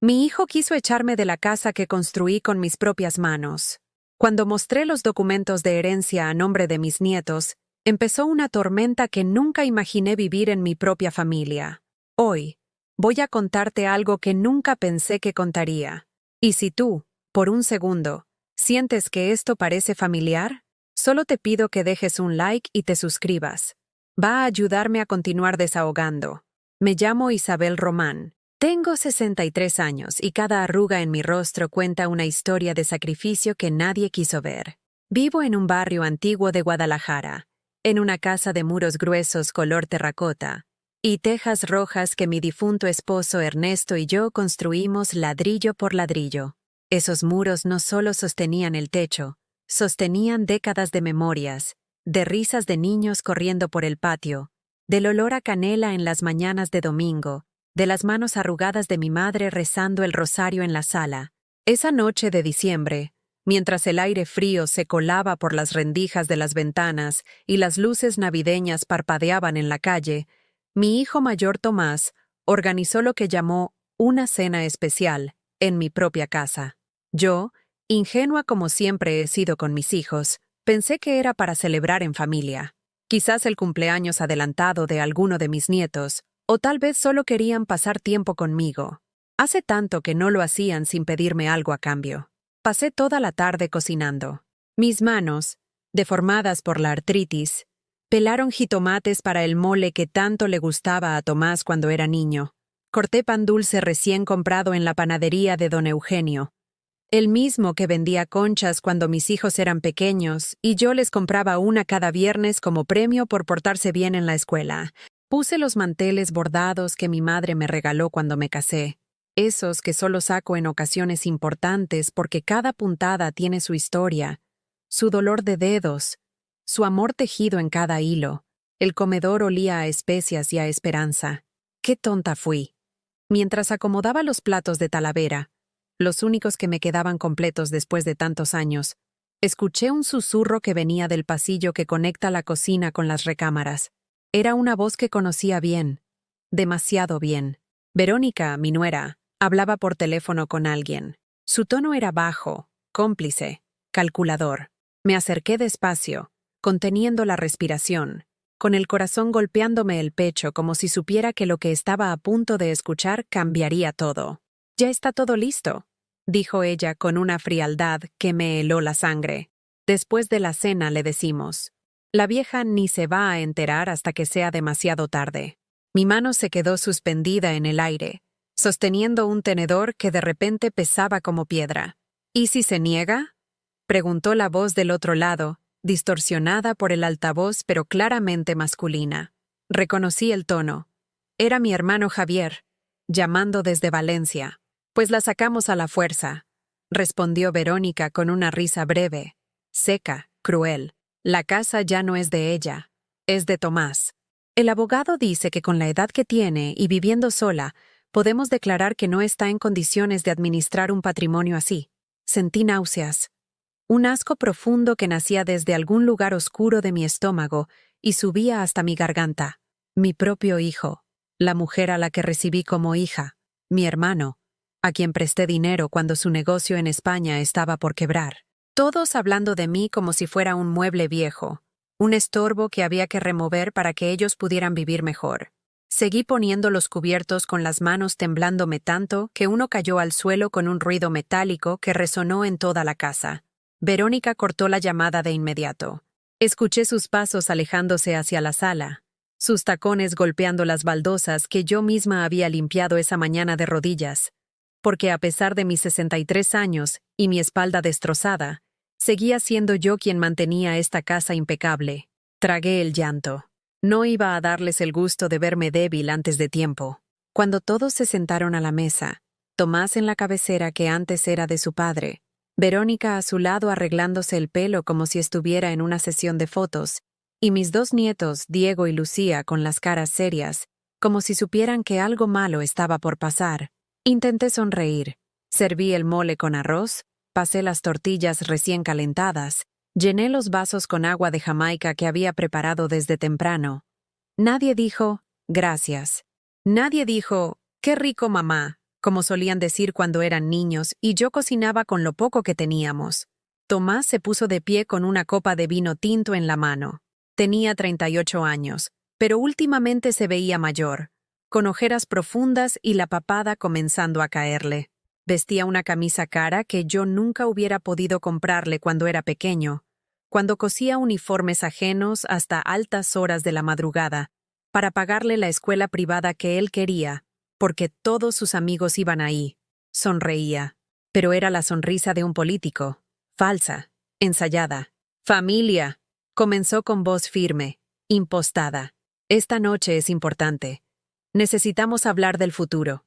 Mi hijo quiso echarme de la casa que construí con mis propias manos. Cuando mostré los documentos de herencia a nombre de mis nietos, empezó una tormenta que nunca imaginé vivir en mi propia familia. Hoy, voy a contarte algo que nunca pensé que contaría. Y si tú, por un segundo, sientes que esto parece familiar, solo te pido que dejes un like y te suscribas. Va a ayudarme a continuar desahogando. Me llamo Isabel Román. Tengo 63 años y cada arruga en mi rostro cuenta una historia de sacrificio que nadie quiso ver. Vivo en un barrio antiguo de Guadalajara, en una casa de muros gruesos color terracota y tejas rojas que mi difunto esposo Ernesto y yo construimos ladrillo por ladrillo. Esos muros no solo sostenían el techo, sostenían décadas de memorias, de risas de niños corriendo por el patio, del olor a canela en las mañanas de domingo, de las manos arrugadas de mi madre rezando el rosario en la sala. Esa noche de diciembre, mientras el aire frío se colaba por las rendijas de las ventanas y las luces navideñas parpadeaban en la calle, mi hijo mayor Tomás organizó lo que llamó una cena especial en mi propia casa. Yo, ingenua como siempre he sido con mis hijos, pensé que era para celebrar en familia. Quizás el cumpleaños adelantado de alguno de mis nietos, o tal vez solo querían pasar tiempo conmigo. Hace tanto que no lo hacían sin pedirme algo a cambio. Pasé toda la tarde cocinando. Mis manos, deformadas por la artritis, pelaron jitomates para el mole que tanto le gustaba a Tomás cuando era niño. Corté pan dulce recién comprado en la panadería de don Eugenio, el mismo que vendía conchas cuando mis hijos eran pequeños y yo les compraba una cada viernes como premio por portarse bien en la escuela. Puse los manteles bordados que mi madre me regaló cuando me casé, esos que solo saco en ocasiones importantes porque cada puntada tiene su historia, su dolor de dedos, su amor tejido en cada hilo. El comedor olía a especias y a esperanza. ¡Qué tonta fui! Mientras acomodaba los platos de Talavera, los únicos que me quedaban completos después de tantos años, escuché un susurro que venía del pasillo que conecta la cocina con las recámaras. Era una voz que conocía bien, demasiado bien. Verónica, mi nuera, hablaba por teléfono con alguien. Su tono era bajo, cómplice, calculador. Me acerqué despacio, conteniendo la respiración, con el corazón golpeándome el pecho como si supiera que lo que estaba a punto de escuchar cambiaría todo. «Ya está todo listo», dijo ella con una frialdad que me heló la sangre. «Después de la cena le decimos. La vieja ni se va a enterar hasta que sea demasiado tarde». Mi mano se quedó suspendida en el aire, sosteniendo un tenedor que de repente pesaba como piedra. «¿Y si se niega?», preguntó la voz del otro lado, distorsionada por el altavoz pero claramente masculina. Reconocí el tono. Era mi hermano Javier, llamando desde Valencia. «Pues la sacamos a la fuerza», respondió Verónica con una risa breve, seca, cruel. «La casa ya no es de ella, es de Tomás. El abogado dice que con la edad que tiene y viviendo sola, podemos declarar que no está en condiciones de administrar un patrimonio así». Sentí náuseas, un asco profundo que nacía desde algún lugar oscuro de mi estómago y subía hasta mi garganta. Mi propio hijo, la mujer a la que recibí como hija, mi hermano, a quien presté dinero cuando su negocio en España estaba por quebrar. Todos hablando de mí como si fuera un mueble viejo, un estorbo que había que remover para que ellos pudieran vivir mejor. Seguí poniendo los cubiertos con las manos temblándome tanto que uno cayó al suelo con un ruido metálico que resonó en toda la casa. Verónica cortó la llamada de inmediato. Escuché sus pasos alejándose hacia la sala, sus tacones golpeando las baldosas que yo misma había limpiado esa mañana de rodillas, porque a pesar de mis 63 años y mi espalda destrozada, seguía siendo yo quien mantenía esta casa impecable. Tragué el llanto. No iba a darles el gusto de verme débil antes de tiempo. Cuando todos se sentaron a la mesa, Tomás en la cabecera que antes era de su padre, Verónica a su lado arreglándose el pelo como si estuviera en una sesión de fotos, y mis dos nietos, Diego y Lucía, con las caras serias, como si supieran que algo malo estaba por pasar. Intenté sonreír. Serví el mole con arroz, pasé las tortillas recién calentadas, llené los vasos con agua de Jamaica que había preparado desde temprano. Nadie dijo, «Gracias». Nadie dijo, «Qué rico, mamá». como solían decir cuando eran niños, y yo cocinaba con lo poco que teníamos. Tomás se puso de pie con una copa de vino tinto en la mano. Tenía 38 años, pero últimamente se veía mayor, con ojeras profundas y la papada comenzando a caerle. Vestía una camisa cara que yo nunca hubiera podido comprarle cuando era pequeño, cuando cosía uniformes ajenos hasta altas horas de la madrugada, para pagarle la escuela privada que él quería, porque todos sus amigos iban ahí. Sonreía, pero era la sonrisa de un político, falsa, ensayada. «Familia», comenzó con voz firme, impostada. «Esta noche es importante. Necesitamos hablar del futuro.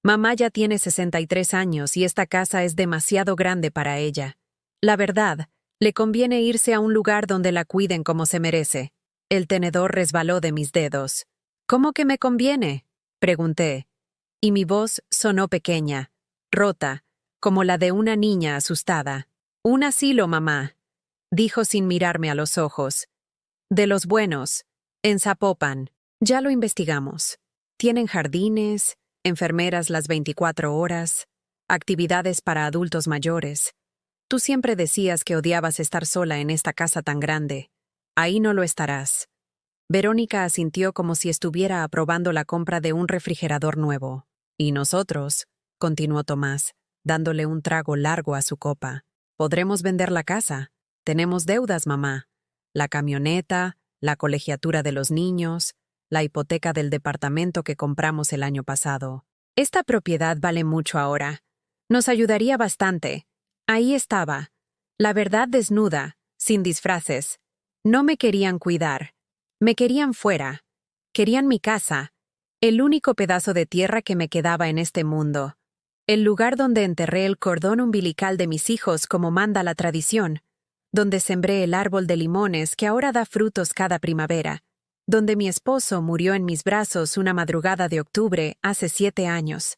Mamá ya tiene 63 años y esta casa es demasiado grande para ella. La verdad, le conviene irse a un lugar donde la cuiden como se merece». El tenedor resbaló de mis dedos. «¿Cómo que me conviene?», pregunté, y mi voz sonó pequeña, rota, como la de una niña asustada. «Un asilo, mamá», dijo sin mirarme a los ojos. «De los buenos, en Zapopan. Ya lo investigamos. Tienen jardines, enfermeras las 24 horas, actividades para adultos mayores. Tú siempre decías que odiabas estar sola en esta casa tan grande. Ahí no lo estarás». Verónica asintió como si estuviera aprobando la compra de un refrigerador nuevo. «Y nosotros», continuó Tomás, dándole un trago largo a su copa, «podremos vender la casa. Tenemos deudas, mamá. La camioneta, la colegiatura de los niños, la hipoteca del departamento que compramos el año pasado. Esta propiedad vale mucho ahora. Nos ayudaría bastante». Ahí estaba, la verdad desnuda, sin disfraces. No me querían cuidar. Me querían fuera. Querían mi casa, el único pedazo de tierra que me quedaba en este mundo. El lugar donde enterré el cordón umbilical de mis hijos como manda la tradición. Donde sembré el árbol de limones que ahora da frutos cada primavera. Donde mi esposo murió en mis brazos una madrugada de octubre hace 7 años.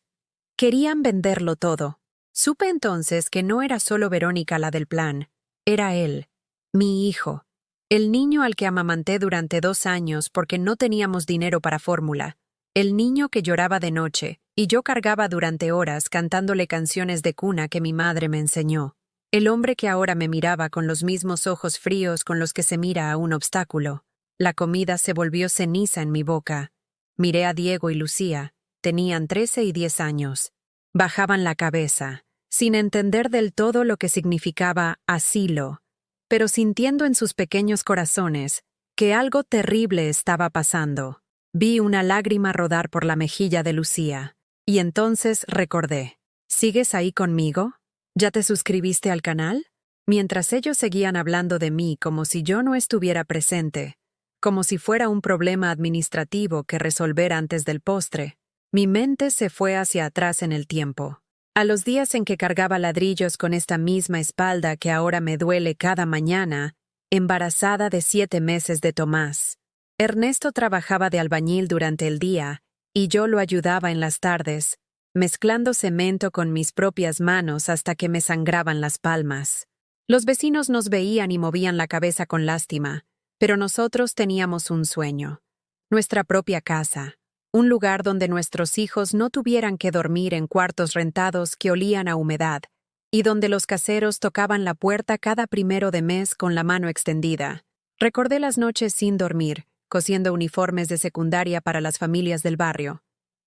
Querían venderlo todo. Supe entonces que no era solo Verónica la del plan. Era él, mi hijo. El niño al que amamanté durante 2 años porque no teníamos dinero para fórmula. El niño que lloraba de noche, y yo cargaba durante horas cantándole canciones de cuna que mi madre me enseñó. El hombre que ahora me miraba con los mismos ojos fríos con los que se mira a un obstáculo. La comida se volvió ceniza en mi boca. Miré a Diego y Lucía. Tenían 13 y 10 años. Bajaban la cabeza, sin entender del todo lo que significaba asilo, pero sintiendo en sus pequeños corazones que algo terrible estaba pasando. Vi una lágrima rodar por la mejilla de Lucía, y entonces recordé. ¿Sigues ahí conmigo? ¿Ya te suscribiste al canal? Mientras ellos seguían hablando de mí como si yo no estuviera presente, como si fuera un problema administrativo que resolver antes del postre, mi mente se fue hacia atrás en el tiempo. A los días en que cargaba ladrillos con esta misma espalda que ahora me duele cada mañana, embarazada de 7 meses de Tomás. Ernesto trabajaba de albañil durante el día, y yo lo ayudaba en las tardes, mezclando cemento con mis propias manos hasta que me sangraban las palmas. Los vecinos nos veían y movían la cabeza con lástima, pero nosotros teníamos un sueño. Nuestra propia casa. Un lugar donde nuestros hijos no tuvieran que dormir en cuartos rentados que olían a humedad, y donde los caseros tocaban la puerta cada 1 de mes con la mano extendida. Recordé las noches sin dormir, cosiendo uniformes de secundaria para las familias del barrio.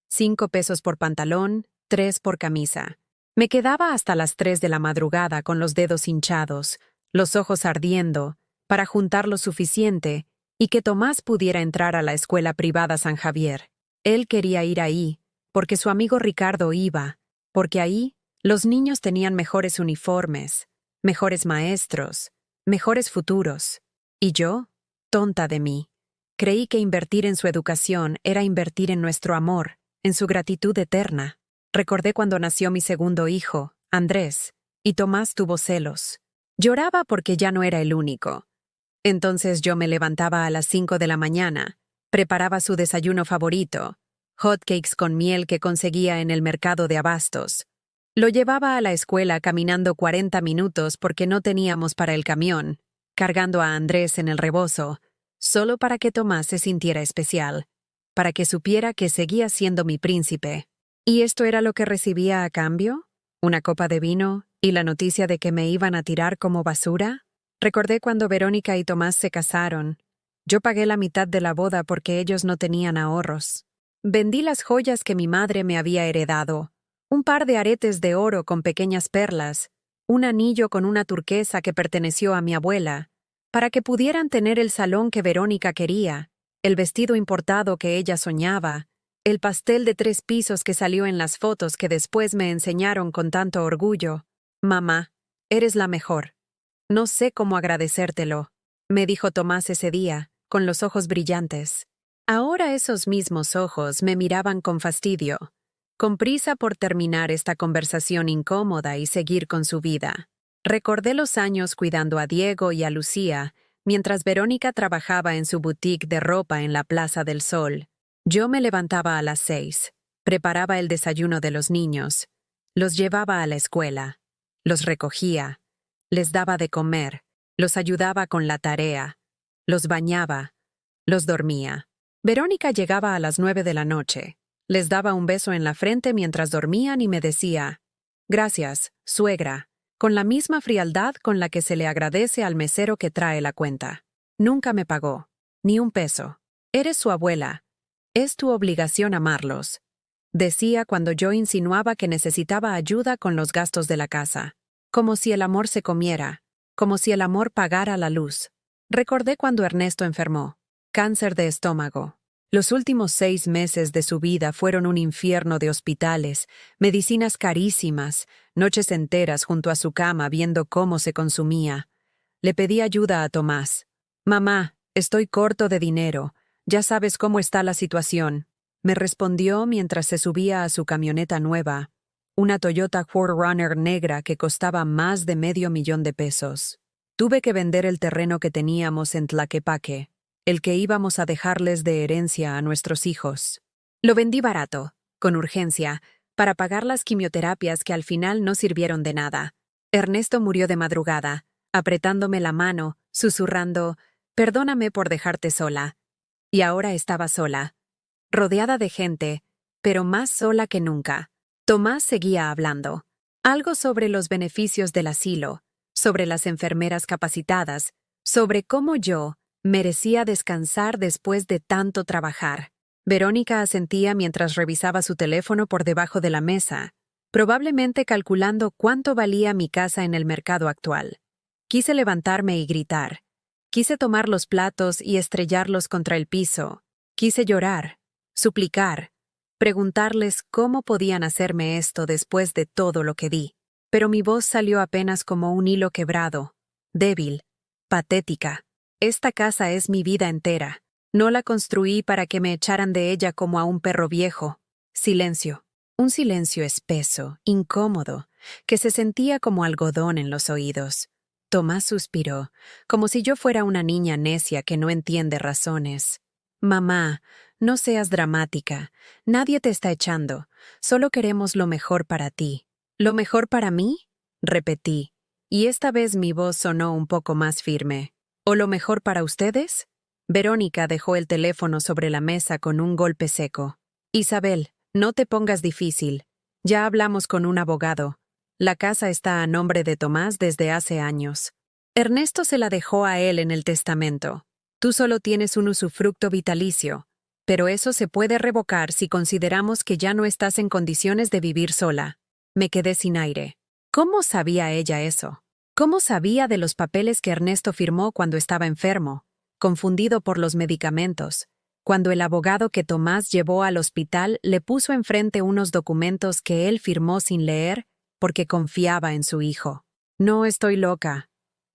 5 pesos por pantalón, 3 por camisa. Me quedaba hasta las 3 de la madrugada con los dedos hinchados, los ojos ardiendo, para juntar lo suficiente y que Tomás pudiera entrar a la escuela privada San Javier. Él quería ir ahí, porque su amigo Ricardo iba, porque ahí los niños tenían mejores uniformes, mejores maestros, mejores futuros. Y yo, tonta de mí, creí que invertir en su educación era invertir en nuestro amor, en su gratitud eterna. Recordé cuando nació mi segundo hijo, Andrés, y Tomás tuvo celos. Lloraba porque ya no era el único. Entonces yo me levantaba a las 5 de la mañana, preparaba su desayuno favorito, hotcakes con miel que conseguía en el mercado de abastos. Lo llevaba a la escuela caminando 40 minutos porque no teníamos para el camión, cargando a Andrés en el rebozo, solo para que Tomás se sintiera especial, para que supiera que seguía siendo mi príncipe. ¿Y esto era lo que recibía a cambio? ¿Una copa de vino y la noticia de que me iban a tirar como basura? Recordé cuando Verónica y Tomás se casaron. Yo pagué la mitad de la boda porque ellos no tenían ahorros. Vendí las joyas que mi madre me había heredado. Un par de aretes de oro con pequeñas perlas, un anillo con una turquesa que perteneció a mi abuela, para que pudieran tener el salón que Verónica quería, el vestido importado que ella soñaba, el pastel de 3 pisos que salió en las fotos que después me enseñaron con tanto orgullo. Mamá, eres la mejor. No sé cómo agradecértelo, me dijo Tomás ese día, con los ojos brillantes. Ahora esos mismos ojos me miraban con fastidio, con prisa por terminar esta conversación incómoda y seguir con su vida. Recordé los años cuidando a Diego y a Lucía, mientras Verónica trabajaba en su boutique de ropa en la Plaza del Sol. Yo me levantaba a las 6, preparaba el desayuno de los niños, los llevaba a la escuela, los recogía, les daba de comer, los ayudaba con la tarea, los bañaba, los dormía. Verónica llegaba a las 9 de la noche. Les daba un beso en la frente mientras dormían y me decía, «Gracias, suegra», con la misma frialdad con la que se le agradece al mesero que trae la cuenta. Nunca me pagó, ni un peso. Eres su abuela. Es tu obligación amarlos, decía cuando yo insinuaba que necesitaba ayuda con los gastos de la casa. Como si el amor se comiera, como si el amor pagara la luz. Recordé cuando Ernesto enfermó. Cáncer de estómago. Los últimos 6 meses de su vida fueron un infierno de hospitales, medicinas carísimas, noches enteras junto a su cama viendo cómo se consumía. Le pedí ayuda a Tomás. «Mamá, estoy corto de dinero. Ya sabes cómo está la situación», me respondió mientras se subía a su camioneta nueva, una Toyota 4Runner negra que costaba más de $500,000. Tuve que vender el terreno que teníamos en Tlaquepaque, el que íbamos a dejarles de herencia a nuestros hijos. Lo vendí barato, con urgencia, para pagar las quimioterapias que al final no sirvieron de nada. Ernesto murió de madrugada, apretándome la mano, susurrando, «Perdóname por dejarte sola». Y ahora estaba sola, rodeada de gente, pero más sola que nunca. Tomás seguía hablando. Algo sobre los beneficios del asilo, sobre las enfermeras capacitadas, sobre cómo yo merecía descansar después de tanto trabajar. Verónica asentía mientras revisaba su teléfono por debajo de la mesa, probablemente calculando cuánto valía mi casa en el mercado actual. Quise levantarme y gritar. Quise tomar los platos y estrellarlos contra el piso. Quise llorar, suplicar, preguntarles cómo podían hacerme esto después de todo lo que di. Pero mi voz salió apenas como un hilo quebrado, débil, patética. Esta casa es mi vida entera. No la construí para que me echaran de ella como a un perro viejo. Silencio. Un silencio espeso, incómodo, que se sentía como algodón en los oídos. Tomás suspiró, como si yo fuera una niña necia que no entiende razones. «Mamá, no seas dramática. Nadie te está echando. Solo queremos lo mejor para ti». «¿Lo mejor para mí?», repetí, y esta vez mi voz sonó un poco más firme. «¿O lo mejor para ustedes?». Verónica dejó el teléfono sobre la mesa con un golpe seco. «Isabel, no te pongas difícil. Ya hablamos con un abogado. La casa está a nombre de Tomás desde hace años. Ernesto se la dejó a él en el testamento. Tú solo tienes un usufructo vitalicio, pero eso se puede revocar si consideramos que ya no estás en condiciones de vivir sola». Me quedé sin aire. ¿Cómo sabía ella eso? ¿Cómo sabía de los papeles que Ernesto firmó cuando estaba enfermo, confundido por los medicamentos, cuando el abogado que Tomás llevó al hospital le puso enfrente unos documentos que él firmó sin leer porque confiaba en su hijo? «No estoy loca»,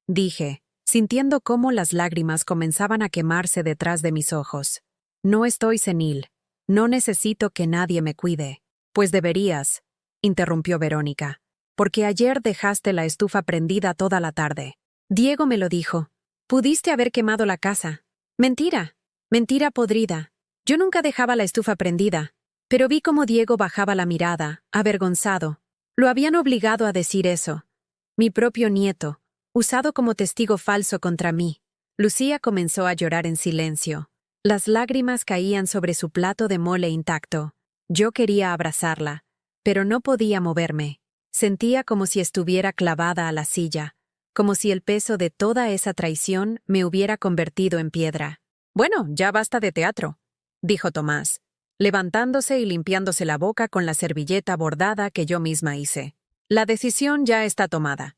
dije, sintiendo cómo las lágrimas comenzaban a quemarse detrás de mis ojos. «No estoy senil. No necesito que nadie me cuide». «Pues deberías», interrumpió Verónica, «porque ayer dejaste la estufa prendida toda la tarde». «Diego me lo dijo. Pudiste haber quemado la casa». «Mentira. Mentira podrida. Yo nunca dejaba la estufa prendida». Pero vi cómo Diego bajaba la mirada, avergonzado. Lo habían obligado a decir eso. Mi propio nieto, usado como testigo falso contra mí. Lucía comenzó a llorar en silencio. Las lágrimas caían sobre su plato de mole intacto. Yo quería abrazarla, pero no podía moverme. Sentía como si estuviera clavada a la silla, como si el peso de toda esa traición me hubiera convertido en piedra. «Bueno, ya basta de teatro», dijo Tomás, levantándose y limpiándose la boca con la servilleta bordada que yo misma hice. «La decisión ya está tomada.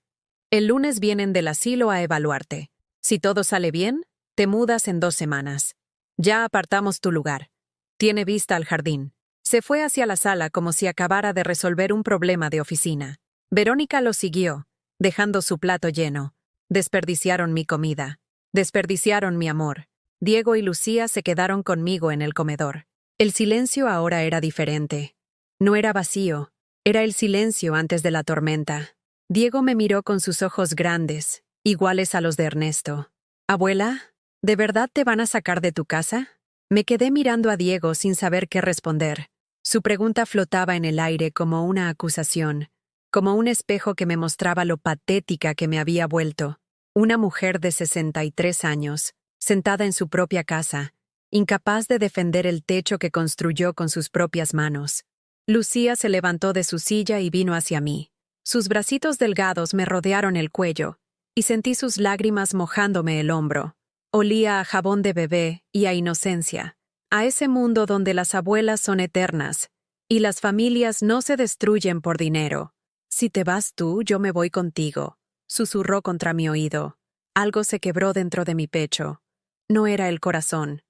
El lunes vienen del asilo a evaluarte. Si todo sale bien, te mudas en 2 semanas. Ya apartamos tu lugar. Tiene vista al jardín». Se fue hacia la sala como si acabara de resolver un problema de oficina. Verónica lo siguió, dejando su plato lleno. Desperdiciaron mi comida. Desperdiciaron mi amor. Diego y Lucía se quedaron conmigo en el comedor. El silencio ahora era diferente. No era vacío, era el silencio antes de la tormenta. Diego me miró con sus ojos grandes, iguales a los de Ernesto. «Abuela, ¿de verdad te van a sacar de tu casa?» Me quedé mirando a Diego sin saber qué responder. Su pregunta flotaba en el aire como una acusación, como un espejo que me mostraba lo patética que me había vuelto. Una mujer de 63 años, sentada en su propia casa, incapaz de defender el techo que construyó con sus propias manos. Lucía se levantó de su silla y vino hacia mí. Sus bracitos delgados me rodearon el cuello, y sentí sus lágrimas mojándome el hombro. Olía a jabón de bebé y a inocencia, a ese mundo donde las abuelas son eternas y las familias no se destruyen por dinero. «Si te vas tú, yo me voy contigo», susurró contra mi oído. Algo se quebró dentro de mi pecho. No era el corazón.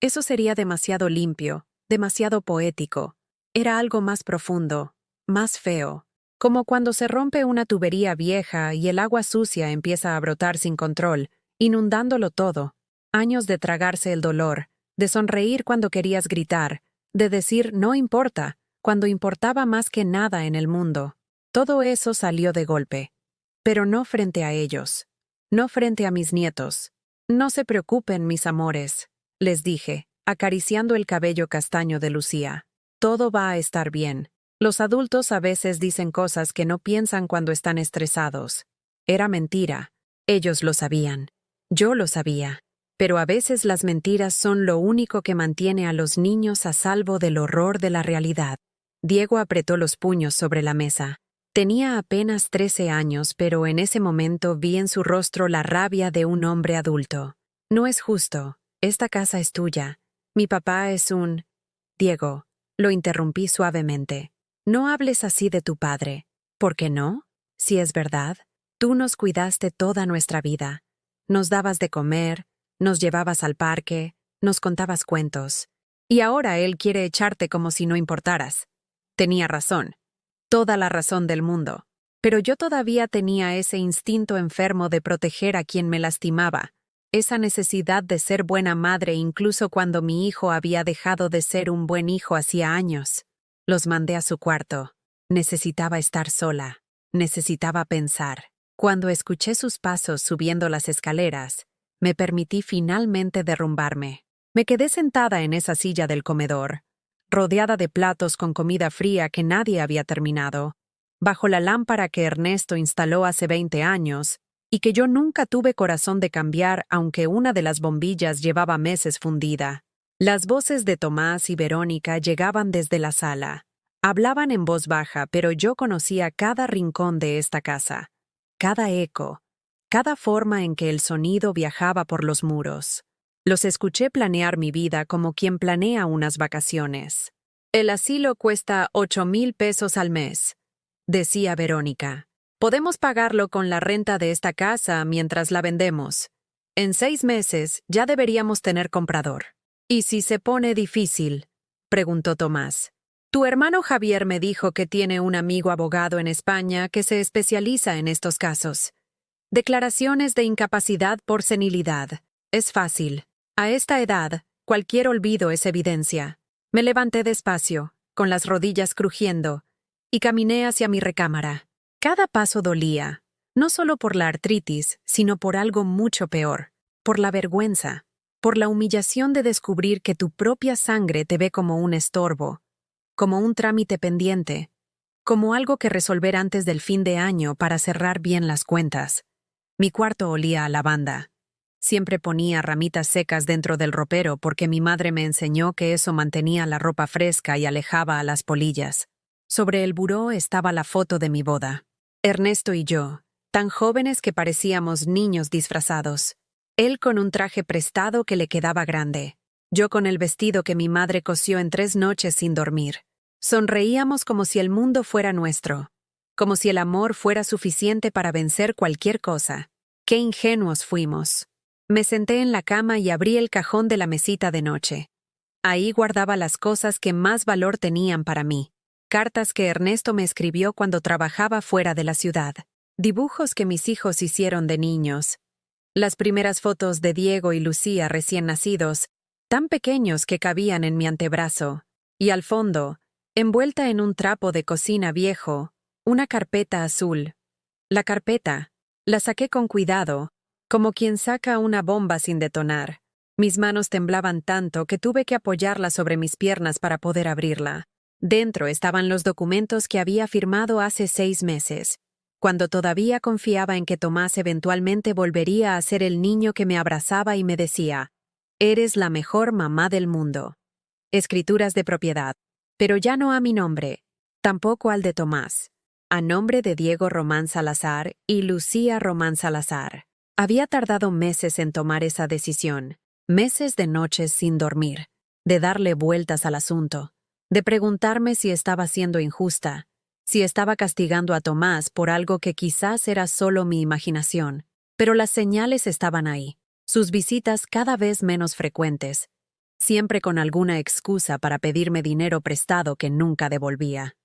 Eso sería demasiado limpio, demasiado poético. Era algo más profundo, más feo, como cuando se rompe una tubería vieja y el agua sucia empieza a brotar sin control, inundándolo todo. Años de tragarse el dolor, de sonreír cuando querías gritar, de decir no importa, cuando importaba más que nada en el mundo. Todo eso salió de golpe. Pero no frente a ellos. No frente a mis nietos. «No se preocupen, mis amores», les dije, acariciando el cabello castaño de Lucía. «Todo va a estar bien. Los adultos a veces dicen cosas que no piensan cuando están estresados». Era mentira. Ellos lo sabían. Yo lo sabía. Pero a veces las mentiras son lo único que mantiene a los niños a salvo del horror de la realidad. Diego apretó los puños sobre la mesa. Tenía apenas 13 años, pero en ese momento vi en su rostro la rabia de un hombre adulto. «No es justo. Esta casa es tuya. Mi papá es un...» «Diego», lo interrumpí suavemente. «No hables así de tu padre». «¿Por qué no? Si es verdad, tú nos cuidaste toda nuestra vida. Nos dabas de comer, nos llevabas al parque, nos contabas cuentos. Y ahora él quiere echarte como si no importaras». Tenía razón. Toda la razón del mundo. Pero yo todavía tenía ese instinto enfermo de proteger a quien me lastimaba, esa necesidad de ser buena madre incluso cuando mi hijo había dejado de ser un buen hijo hacía años. Los mandé a su cuarto. Necesitaba estar sola. Necesitaba pensar. Cuando escuché sus pasos subiendo las escaleras, me permití finalmente derrumbarme. Me quedé sentada en esa silla del comedor, rodeada de platos con comida fría que nadie había terminado, bajo la lámpara que Ernesto instaló hace 20 años y que yo nunca tuve corazón de cambiar aunque una de las bombillas llevaba meses fundida. Las voces de Tomás y Verónica llegaban desde la sala. Hablaban en voz baja, pero yo conocía cada rincón de esta casa, cada eco, cada forma en que el sonido viajaba por los muros. Los escuché planear mi vida como quien planea unas vacaciones. «El asilo cuesta 8,000 pesos al mes», decía Verónica. «Podemos pagarlo con la renta de esta casa mientras la vendemos. En 6 meses ya deberíamos tener comprador». «¿Y si se pone difícil?», preguntó Tomás. «Tu hermano Javier me dijo que tiene un amigo abogado en España que se especializa en estos casos. Declaraciones de incapacidad por senilidad. Es fácil. A esta edad, cualquier olvido es evidencia». Me levanté despacio, con las rodillas crujiendo, y caminé hacia mi recámara. Cada paso dolía, no solo por la artritis, sino por algo mucho peor, por la vergüenza, por la humillación de descubrir que tu propia sangre te ve como un estorbo, como un trámite pendiente, como algo que resolver antes del fin de año para cerrar bien las cuentas. Mi cuarto olía a lavanda. Siempre ponía ramitas secas dentro del ropero porque mi madre me enseñó que eso mantenía la ropa fresca y alejaba a las polillas. Sobre el buró estaba la foto de mi boda. Ernesto y yo, tan jóvenes que parecíamos niños disfrazados. Él con un traje prestado que le quedaba grande. Yo con el vestido que mi madre cosió en 3 noches sin dormir. Sonreíamos como si el mundo fuera nuestro. Como si el amor fuera suficiente para vencer cualquier cosa. ¡Qué ingenuos fuimos! Me senté en la cama y abrí el cajón de la mesita de noche. Ahí guardaba las cosas que más valor tenían para mí. Cartas que Ernesto me escribió cuando trabajaba fuera de la ciudad. Dibujos que mis hijos hicieron de niños. Las primeras fotos de Diego y Lucía recién nacidos, tan pequeños que cabían en mi antebrazo. Y al fondo, envuelta en un trapo de cocina viejo, una carpeta azul. La carpeta, la saqué con cuidado, como quien saca una bomba sin detonar. Mis manos temblaban tanto que tuve que apoyarla sobre mis piernas para poder abrirla. Dentro estaban los documentos que había firmado hace 6 meses, cuando todavía confiaba en que Tomás eventualmente volvería a ser el niño que me abrazaba y me decía: «Eres la mejor mamá del mundo». Escrituras de propiedad, pero ya no a mi nombre, tampoco al de Tomás, a nombre de Diego Román Salazar y Lucía Román Salazar. Había tardado meses en tomar esa decisión, meses de noches sin dormir, de darle vueltas al asunto, de preguntarme si estaba siendo injusta, si estaba castigando a Tomás por algo que quizás era solo mi imaginación. Pero las señales estaban ahí, sus visitas cada vez menos frecuentes, siempre con alguna excusa para pedirme dinero prestado que nunca devolvía.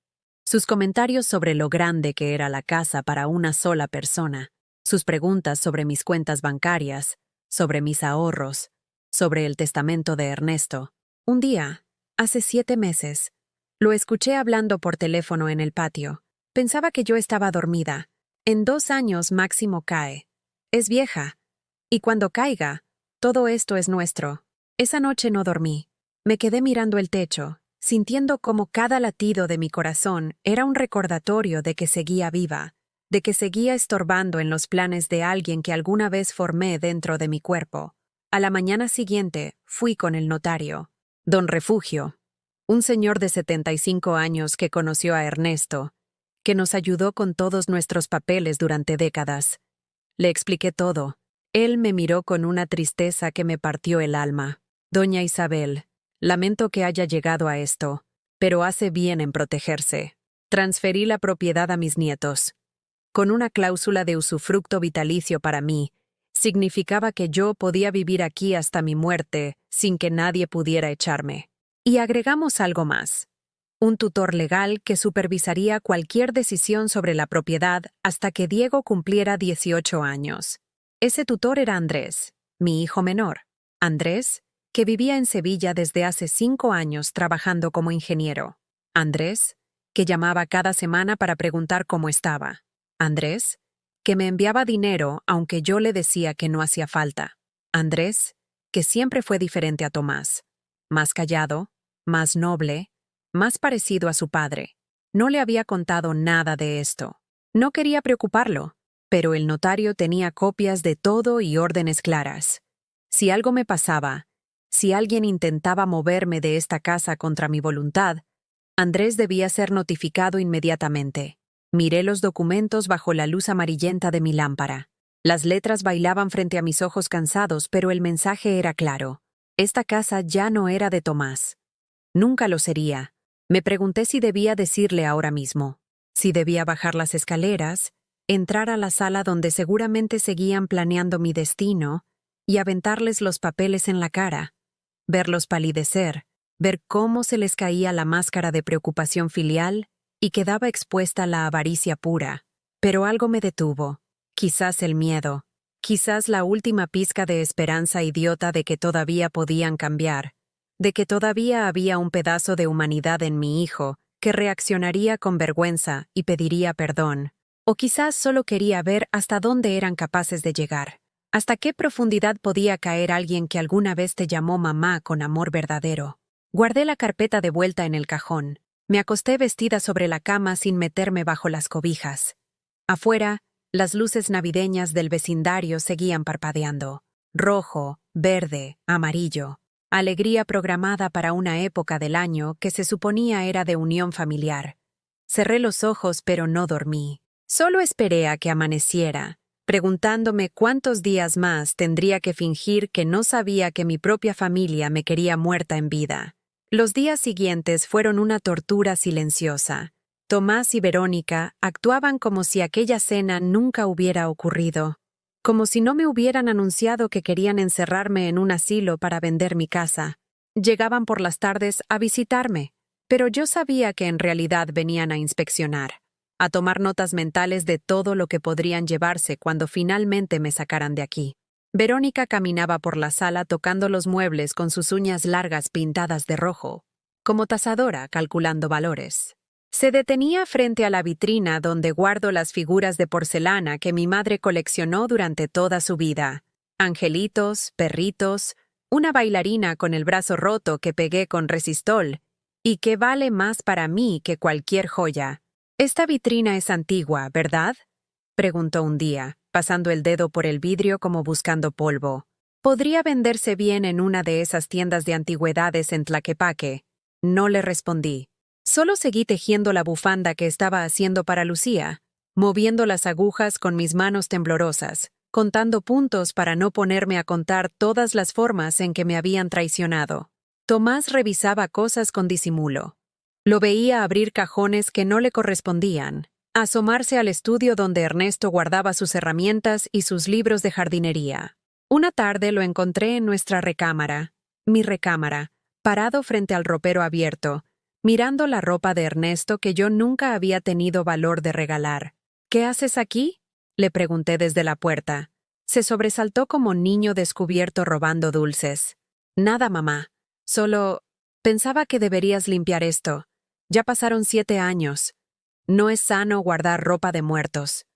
Sus comentarios sobre lo grande que era la casa para una sola persona, sus preguntas sobre mis cuentas bancarias, sobre mis ahorros, sobre el testamento de Ernesto. Un día, hace 7 meses, lo escuché hablando por teléfono en el patio. Pensaba que yo estaba dormida. En 2 años máximo cae. Es vieja. Y cuando caiga, todo esto es nuestro. Esa noche no dormí. Me quedé mirando el techo, sintiendo como cada latido de mi corazón era un recordatorio de que seguía viva, de que seguía estorbando en los planes de alguien que alguna vez formé dentro de mi cuerpo. A la mañana siguiente, fui con el notario, don Refugio, un señor de 75 años que conoció a Ernesto, que nos ayudó con todos nuestros papeles durante décadas. Le expliqué todo. Él me miró con una tristeza que me partió el alma. Doña Isabel, lamento que haya llegado a esto, pero hace bien en protegerse. Transferí la propiedad a mis nietos. Con una cláusula de usufructo vitalicio para mí, significaba que yo podía vivir aquí hasta mi muerte sin que nadie pudiera echarme. Y agregamos algo más. Un tutor legal que supervisaría cualquier decisión sobre la propiedad hasta que Diego cumpliera 18 años. Ese tutor era Andrés, mi hijo menor. Andrés, que vivía en Sevilla desde hace 5 años trabajando como ingeniero. Andrés, que llamaba cada semana para preguntar cómo estaba. Andrés, que me enviaba dinero aunque yo le decía que no hacía falta. Andrés, que siempre fue diferente a Tomás. Más callado, más noble, más parecido a su padre. No le había contado nada de esto. No quería preocuparlo, pero el notario tenía copias de todo y órdenes claras. Si algo me pasaba, si alguien intentaba moverme de esta casa contra mi voluntad, Andrés debía ser notificado inmediatamente. Miré los documentos bajo la luz amarillenta de mi lámpara. Las letras bailaban frente a mis ojos cansados, pero el mensaje era claro. Esta casa ya no era de Tomás. Nunca lo sería. Me pregunté si debía decirle ahora mismo. Si debía bajar las escaleras, entrar a la sala donde seguramente seguían planeando mi destino y aventarles los papeles en la cara, verlos palidecer, ver cómo se les caía la máscara de preocupación filial y quedaba expuesta la avaricia pura. Pero algo me detuvo. Quizás el miedo. Quizás la última pizca de esperanza idiota de que todavía podían cambiar. De que todavía había un pedazo de humanidad en mi hijo que reaccionaría con vergüenza y pediría perdón. O quizás solo quería ver hasta dónde eran capaces de llegar. Hasta qué profundidad podía caer alguien que alguna vez te llamó mamá con amor verdadero. Guardé la carpeta de vuelta en el cajón. Me acosté vestida sobre la cama sin meterme bajo las cobijas. Afuera, las luces navideñas del vecindario seguían parpadeando. rojo, verde, amarillo. Alegría programada para una época del año que se suponía era de unión familiar. Cerré los ojos pero no dormí. Solo esperé a que amaneciera, preguntándome cuántos días más tendría que fingir que no sabía que mi propia familia me quería muerta en vida. Los días siguientes fueron una tortura silenciosa. Tomás y Verónica actuaban como si aquella cena nunca hubiera ocurrido, como si no me hubieran anunciado que querían encerrarme en un asilo para vender mi casa. Llegaban por las tardes a visitarme, pero yo sabía que en realidad venían a inspeccionar, a tomar notas mentales de todo lo que podrían llevarse cuando finalmente me sacaran de aquí. Verónica caminaba por la sala tocando los muebles con sus uñas largas pintadas de rojo, como tasadora calculando valores. Se detenía frente a la vitrina donde guardo las figuras de porcelana que mi madre coleccionó durante toda su vida. Angelitos, perritos, una bailarina con el brazo roto que pegué con resistol y que vale más para mí que cualquier joya. «Esta vitrina es antigua, ¿verdad?», preguntó un día, pasando el dedo por el vidrio como buscando polvo. «Podría venderse bien en una de esas tiendas de antigüedades en Tlaquepaque». No le respondí. Solo seguí tejiendo la bufanda que estaba haciendo para Lucía, moviendo las agujas con mis manos temblorosas, contando puntos para no ponerme a contar todas las formas en que me habían traicionado. Tomás revisaba cosas con disimulo. Lo veía abrir cajones que no le correspondían, asomarse al estudio donde Ernesto guardaba sus herramientas y sus libros de jardinería. Una tarde lo encontré en nuestra recámara, mi recámara, parado frente al ropero abierto, mirando la ropa de Ernesto que yo nunca había tenido valor de regalar. «¿Qué haces aquí?», le pregunté desde la puerta. Se sobresaltó como niño descubierto robando dulces. «Nada, mamá. Solo pensaba que deberías limpiar esto. Ya pasaron 7 años. No es sano guardar ropa de muertos».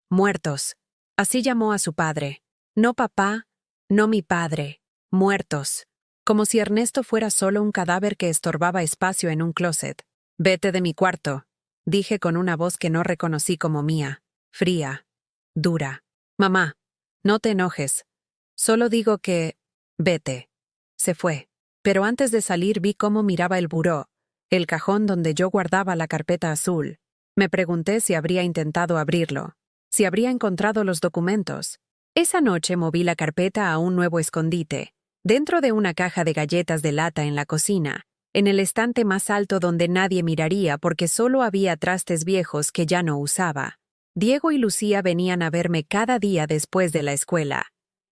Muertos. Así llamó a su padre. No papá, no mi padre. Muertos. Como si Ernesto fuera solo un cadáver que estorbaba espacio en un closet. «Vete de mi cuarto», dije con una voz que no reconocí como mía. Fría. Dura. «Mamá, no te enojes. Solo digo que... vete». Se fue. Pero antes de salir vi cómo miraba el buró, el cajón donde yo guardaba la carpeta azul. Me pregunté si habría intentado abrirlo, si habría encontrado los documentos. Esa noche moví la carpeta a un nuevo escondite, dentro de una caja de galletas de lata en la cocina, en el estante más alto donde nadie miraría porque solo había trastes viejos que ya no usaba. Diego y Lucía venían a verme cada día después de la escuela.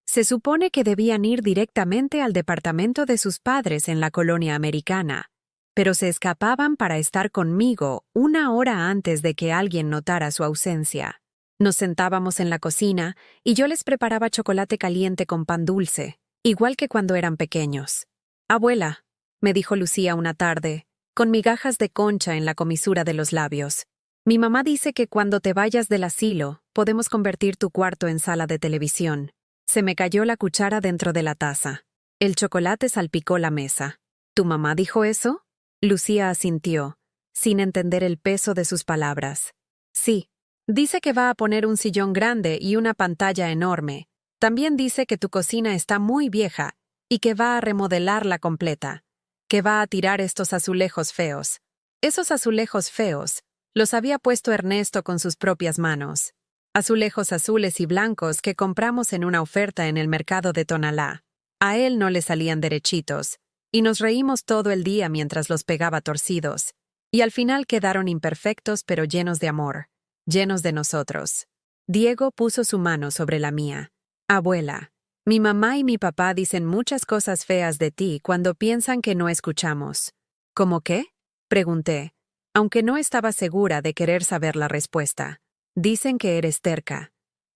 Se supone que debían ir directamente al departamento de sus padres en la colonia americana, pero se escapaban para estar conmigo 1 hora antes de que alguien notara su ausencia. Nos sentábamos en la cocina y yo les preparaba chocolate caliente con pan dulce, igual que cuando eran pequeños. «Abuela», me dijo Lucía una tarde, con migajas de concha en la comisura de los labios, «mi mamá dice que cuando te vayas del asilo, podemos convertir tu cuarto en sala de televisión». Se me cayó la cuchara dentro de la taza. El chocolate salpicó la mesa. «¿Tu mamá dijo eso?». Lucía asintió, sin entender el peso de sus palabras. «Sí. Dice que va a poner un sillón grande y una pantalla enorme. También dice que tu cocina está muy vieja y que va a remodelarla completa, que va a tirar estos azulejos feos». Esos azulejos feos los había puesto Ernesto con sus propias manos. Azulejos azules y blancos que compramos en una oferta en el mercado de Tonalá. A él no le salían derechitos, y nos reímos todo el día mientras los pegaba torcidos, y al final quedaron imperfectos pero llenos de amor, llenos de nosotros. Diego puso su mano sobre la mía. «Abuela, mi mamá y mi papá dicen muchas cosas feas de ti cuando piensan que no escuchamos». «¿Cómo qué?», pregunté, aunque no estaba segura de querer saber la respuesta. «Dicen que eres terca,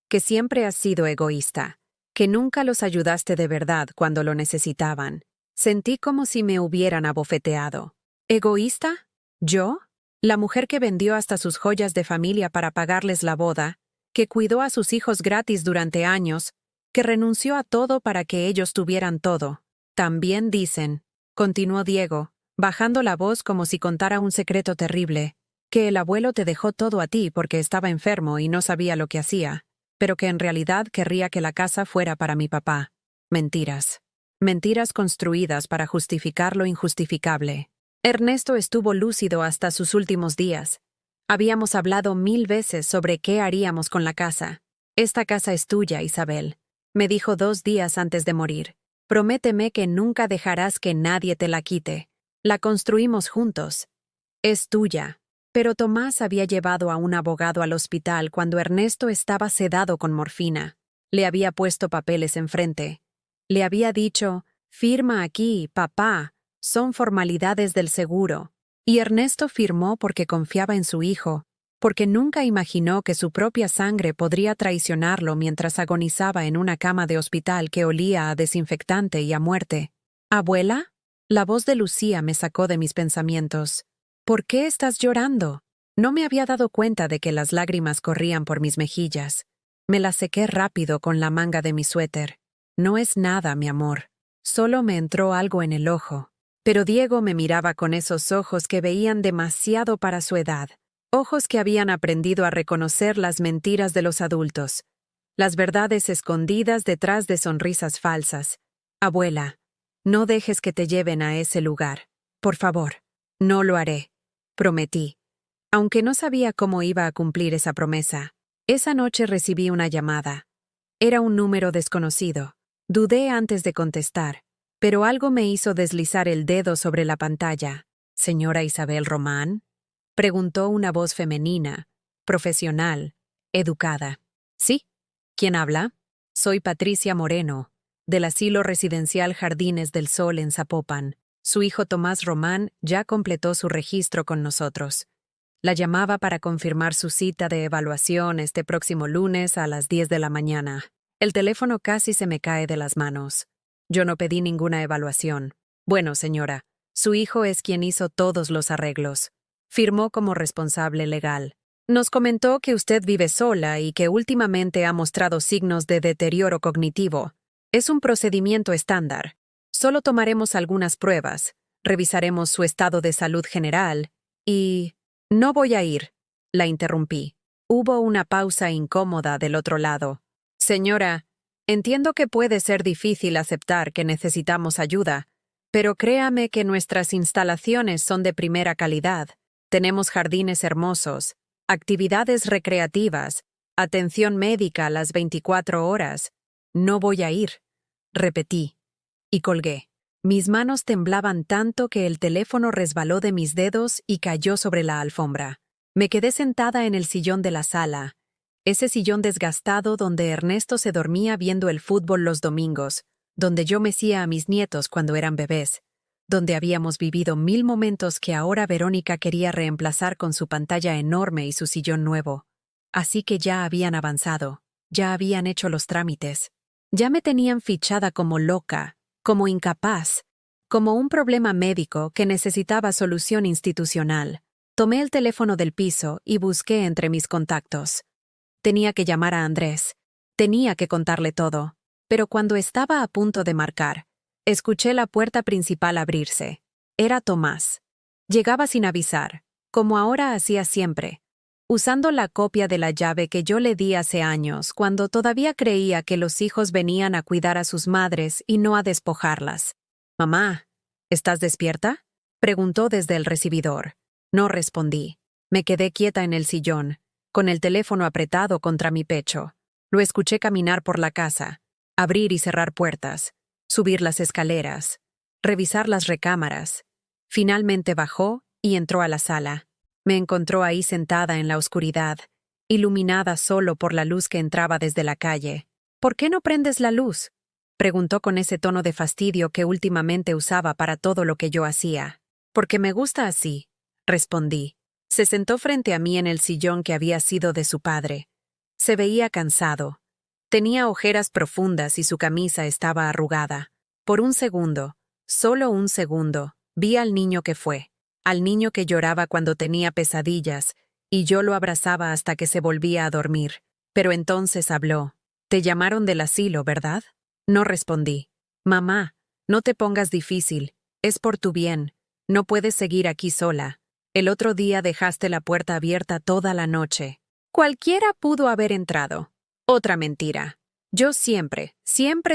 que siempre has sido egoísta, que nunca los ayudaste de verdad cuando lo necesitaban». Sentí como si me hubieran abofeteado. ¿Egoísta? ¿Yo? La mujer que vendió hasta sus joyas de familia para pagarles la boda, que cuidó a sus hijos gratis durante años, que renunció a todo para que ellos tuvieran todo. «También dicen», continuó Diego, bajando la voz como si contara un secreto terrible, «que el abuelo te dejó todo a ti porque estaba enfermo y no sabía lo que hacía, pero que en realidad querría que la casa fuera para mi papá». Mentiras. Mentiras construidas para justificar lo injustificable. Ernesto estuvo lúcido hasta sus últimos días. Habíamos hablado 1000 veces sobre qué haríamos con la casa. Esta casa es tuya, Isabel, me dijo 2 días antes de morir. Prométeme que nunca dejarás que nadie te la quite. La construimos juntos. Es tuya. Pero Tomás había llevado a un abogado al hospital cuando Ernesto estaba sedado con morfina. Le había puesto papeles enfrente. Le había dicho, firma aquí, papá, son formalidades del seguro. Y Ernesto firmó porque confiaba en su hijo, porque nunca imaginó que su propia sangre podría traicionarlo mientras agonizaba en una cama de hospital que olía a desinfectante y a muerte. ¿Abuela? La voz de Lucía me sacó de mis pensamientos. ¿Por qué estás llorando? No me había dado cuenta de que las lágrimas corrían por mis mejillas. Me las sequé rápido con la manga de mi suéter. No es nada, mi amor. Solo me entró algo en el ojo. Pero Diego me miraba con esos ojos que veían demasiado para su edad. Ojos que habían aprendido a reconocer las mentiras de los adultos. Las verdades escondidas detrás de sonrisas falsas. Abuela, no dejes que te lleven a ese lugar. Por favor. No lo haré. Prometí. Aunque no sabía cómo iba a cumplir esa promesa. Esa noche recibí una llamada. Era un número desconocido. Dudé antes de contestar, pero algo me hizo deslizar el dedo sobre la pantalla. ¿Señora Isabel Román? Preguntó una voz femenina, profesional, educada. ¿Sí? ¿Quién habla? Soy Patricia Moreno, del asilo residencial Jardines del Sol en Zapopan. Su hijo Tomás Román ya completó su registro con nosotros. La llamaba para confirmar su cita de evaluación este próximo lunes a las 10 de la mañana. El teléfono casi se me cae de las manos. Yo no pedí ninguna evaluación. Bueno, señora, su hijo es quien hizo todos los arreglos. Firmó como responsable legal. Nos comentó que usted vive sola y que últimamente ha mostrado signos de deterioro cognitivo. Es un procedimiento estándar. Solo tomaremos algunas pruebas, revisaremos su estado de salud general y... No voy a ir, la interrumpí. Hubo una pausa incómoda del otro lado. Señora, entiendo que puede ser difícil aceptar que necesitamos ayuda, pero créame que nuestras instalaciones son de primera calidad. Tenemos jardines hermosos, actividades recreativas, atención médica a las 24 horas. No voy a ir, repetí, y colgué. Mis manos temblaban tanto que el teléfono resbaló de mis dedos y cayó sobre la alfombra. Me quedé sentada en el sillón de la sala, ese sillón desgastado donde Ernesto se dormía viendo el fútbol los domingos, donde yo mecía a mis nietos cuando eran bebés, donde habíamos vivido 1000 momentos que ahora Verónica quería reemplazar con su pantalla enorme y su sillón nuevo. Así que ya habían avanzado, ya habían hecho los trámites, ya me tenían fichada como loca, como incapaz, como un problema médico que necesitaba solución institucional. Tomé el teléfono del piso y busqué entre mis contactos. Tenía que llamar a Andrés. Tenía que contarle todo. Pero cuando estaba a punto de marcar, escuché la puerta principal abrirse. Era Tomás. Llegaba sin avisar, como ahora hacía siempre, usando la copia de la llave que yo le di hace años, cuando todavía creía que los hijos venían a cuidar a sus madres y no a despojarlas. «Mamá, ¿estás despierta?», preguntó desde el recibidor. No respondí. Me quedé quieta en el sillón, con el teléfono apretado contra mi pecho. Lo escuché caminar por la casa, abrir y cerrar puertas, subir las escaleras, revisar las recámaras. Finalmente bajó y entró a la sala. Me encontró ahí sentada en la oscuridad, iluminada solo por la luz que entraba desde la calle. «¿Por qué no prendes la luz?», preguntó con ese tono de fastidio que últimamente usaba para todo lo que yo hacía. «Porque me gusta así», respondí. Se sentó frente a mí en el sillón que había sido de su padre. Se veía cansado. Tenía ojeras profundas y su camisa estaba arrugada. Por un segundo, solo un segundo, vi al niño que fue. Al niño que lloraba cuando tenía pesadillas, y yo lo abrazaba hasta que se volvía a dormir. Pero entonces habló. «Te llamaron del asilo, ¿verdad?». No respondí. «Mamá, no te pongas difícil. Es por tu bien. No puedes seguir aquí sola. El otro día dejaste la puerta abierta toda la noche. Cualquiera pudo haber entrado». Otra mentira. Yo siempre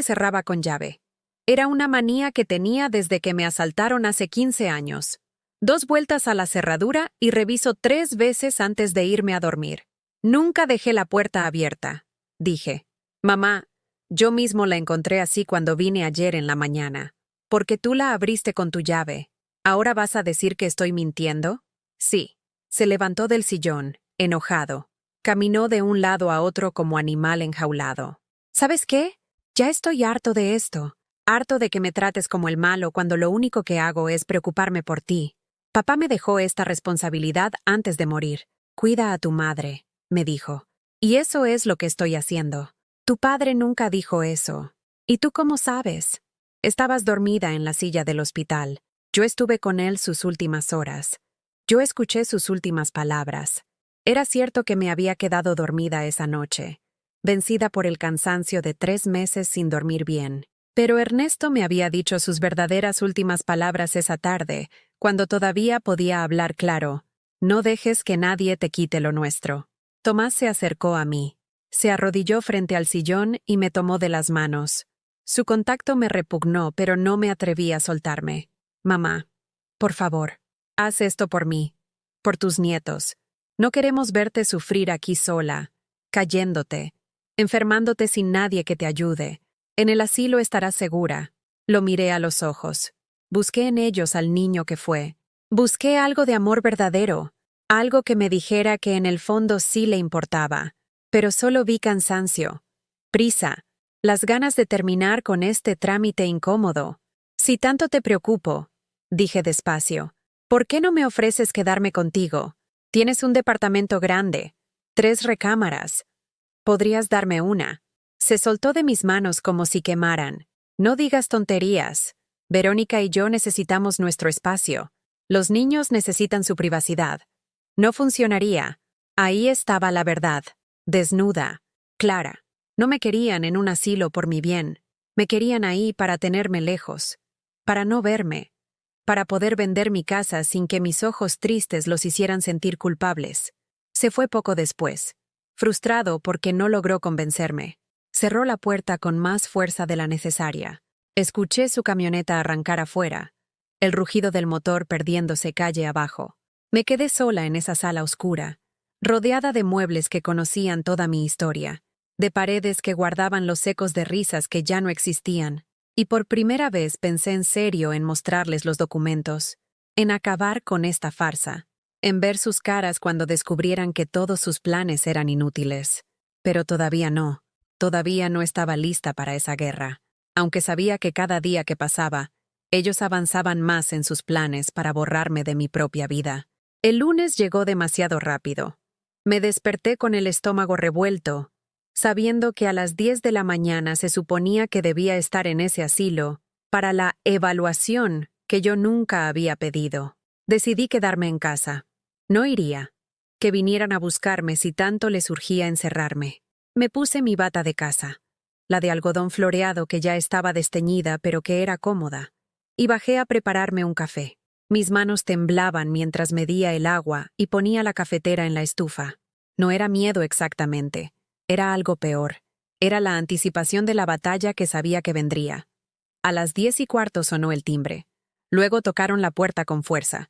cerraba con llave. Era una manía que tenía desde que me asaltaron hace 15 años. 2 vueltas a la cerradura y reviso 3 veces antes de irme a dormir. Nunca dejé la puerta abierta. Dije, mamá, yo mismo la encontré así cuando vine ayer en la mañana. Porque tú la abriste con tu llave. ¿Ahora vas a decir que estoy mintiendo? Sí. Se levantó del sillón, enojado. Caminó de un lado a otro como animal enjaulado. ¿Sabes qué? Ya estoy harto de esto. Harto de que me trates como el malo cuando lo único que hago es preocuparme por ti. Papá me dejó esta responsabilidad antes de morir. Cuida a tu madre, me dijo. Y eso es lo que estoy haciendo. Tu padre nunca dijo eso. ¿Y tú cómo sabes? Estabas dormida en la silla del hospital. Yo estuve con él sus últimas horas. Yo escuché sus últimas palabras. Era cierto que me había quedado dormida esa noche, vencida por el cansancio de 3 meses sin dormir bien. Pero Ernesto me había dicho sus verdaderas últimas palabras esa tarde, cuando todavía podía hablar claro. No dejes que nadie te quite lo nuestro. Tomás se acercó a mí. Se arrodilló frente al sillón y me tomó de las manos. Su contacto me repugnó, pero no me atreví a soltarme. Mamá, por favor, haz esto por mí, por tus nietos. No queremos verte sufrir aquí sola, cayéndote, enfermándote sin nadie que te ayude. En el asilo estarás segura. Lo miré a los ojos. Busqué en ellos al niño que fue. Busqué algo de amor verdadero, algo que me dijera que en el fondo sí le importaba. Pero solo vi cansancio, prisa, las ganas de terminar con este trámite incómodo. Si tanto te preocupo, dije despacio, ¿por qué no me ofreces quedarme contigo? Tienes un departamento grande, 3 recámaras. Podrías darme una. Se soltó de mis manos como si quemaran. No digas tonterías. Verónica y yo necesitamos nuestro espacio. Los niños necesitan su privacidad. No funcionaría. Ahí estaba la verdad. Desnuda. Clara. No me querían en un asilo por mi bien. Me querían ahí para tenerme lejos. Para no verme. Para poder vender mi casa sin que mis ojos tristes los hicieran sentir culpables. Se fue poco después. Frustrado porque no logró convencerme. Cerró la puerta con más fuerza de la necesaria. Escuché su camioneta arrancar afuera, el rugido del motor perdiéndose calle abajo. Me quedé sola en esa sala oscura, rodeada de muebles que conocían toda mi historia, de paredes que guardaban los ecos de risas que ya no existían, y por primera vez pensé en serio en mostrarles los documentos, en acabar con esta farsa, en ver sus caras cuando descubrieran que todos sus planes eran inútiles. Pero todavía no estaba lista para esa guerra, aunque sabía que cada día que pasaba, ellos avanzaban más en sus planes para borrarme de mi propia vida. El lunes llegó demasiado rápido. Me desperté con el estómago revuelto, sabiendo que a las 10 de la mañana se suponía que debía estar en ese asilo para la evaluación que yo nunca había pedido. Decidí quedarme en casa. No iría. Que vinieran a buscarme si tanto les urgía encerrarme. Me puse mi bata de casa, la de algodón floreado que ya estaba desteñida pero que era cómoda, y bajé a prepararme un café. Mis manos temblaban mientras medía el agua y ponía la cafetera en la estufa. No era miedo exactamente, era algo peor. Era la anticipación de la batalla que sabía que vendría. A las 10:15 sonó el timbre. Luego tocaron la puerta con fuerza.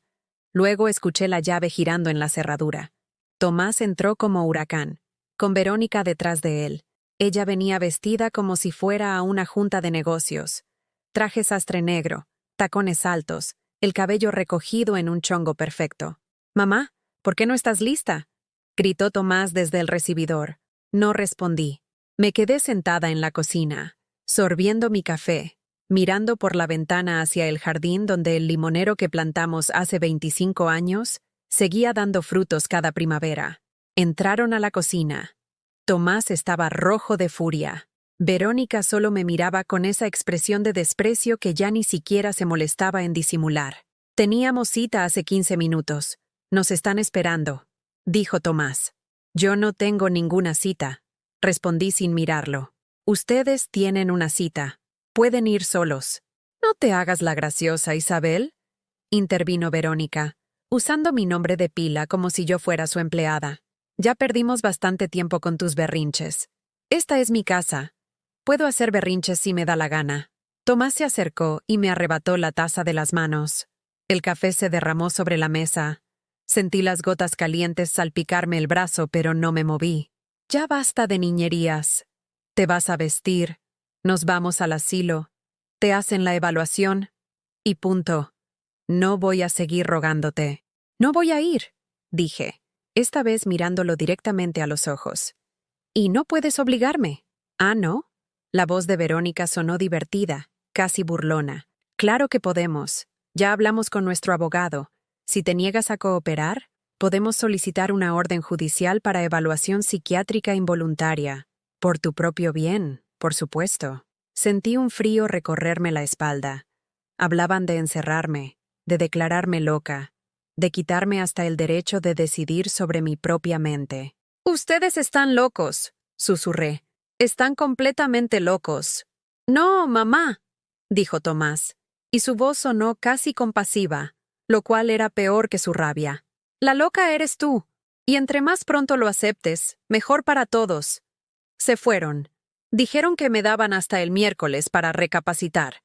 Luego escuché la llave girando en la cerradura. Tomás entró como huracán, con Verónica detrás de él. Ella venía vestida como si fuera a una junta de negocios. Traje sastre negro, tacones altos, el cabello recogido en un chongo perfecto. «Mamá, ¿por qué no estás lista?», gritó Tomás desde el recibidor. No respondí. Me quedé sentada en la cocina, sorbiendo mi café, mirando por la ventana hacia el jardín donde el limonero que plantamos hace 25 años seguía dando frutos cada primavera. Entraron a la cocina. Tomás estaba rojo de furia. Verónica solo me miraba con esa expresión de desprecio que ya ni siquiera se molestaba en disimular. «Teníamos cita hace 15 minutos. Nos están esperando», dijo Tomás. «Yo no tengo ninguna cita», respondí sin mirarlo. «Ustedes tienen una cita. Pueden ir solos». «No te hagas la graciosa, Isabel», intervino Verónica, usando mi nombre de pila como si yo fuera su empleada. «Ya perdimos bastante tiempo con tus berrinches. Esta es mi casa. Puedo hacer berrinches si me da la gana. Tomás se acercó y me arrebató la taza de las manos. El café se derramó sobre la mesa. Sentí las gotas calientes salpicarme el brazo, pero no me moví. Ya basta de niñerías. Te vas a vestir. Nos vamos al asilo. Te hacen la evaluación. Y punto. No voy a seguir rogándote. No voy a ir, dije, esta vez mirándolo directamente a los ojos. Y no puedes obligarme. ¿Ah, no? La voz de Verónica sonó divertida, casi burlona. Claro que podemos. Ya hablamos con nuestro abogado. Si te niegas a cooperar, podemos solicitar una orden judicial para evaluación psiquiátrica involuntaria. Por tu propio bien, por supuesto. Sentí un frío recorrerme la espalda. Hablaban de encerrarme, de declararme loca, de quitarme hasta el derecho de decidir sobre mi propia mente. «Ustedes están locos», susurré. «Están completamente locos». «No, mamá», dijo Tomás, y su voz sonó casi compasiva, lo cual era peor que su rabia. «La loca eres tú, y entre más pronto lo aceptes, mejor para todos». Se fueron. Dijeron que me daban hasta el miércoles para recapacitar,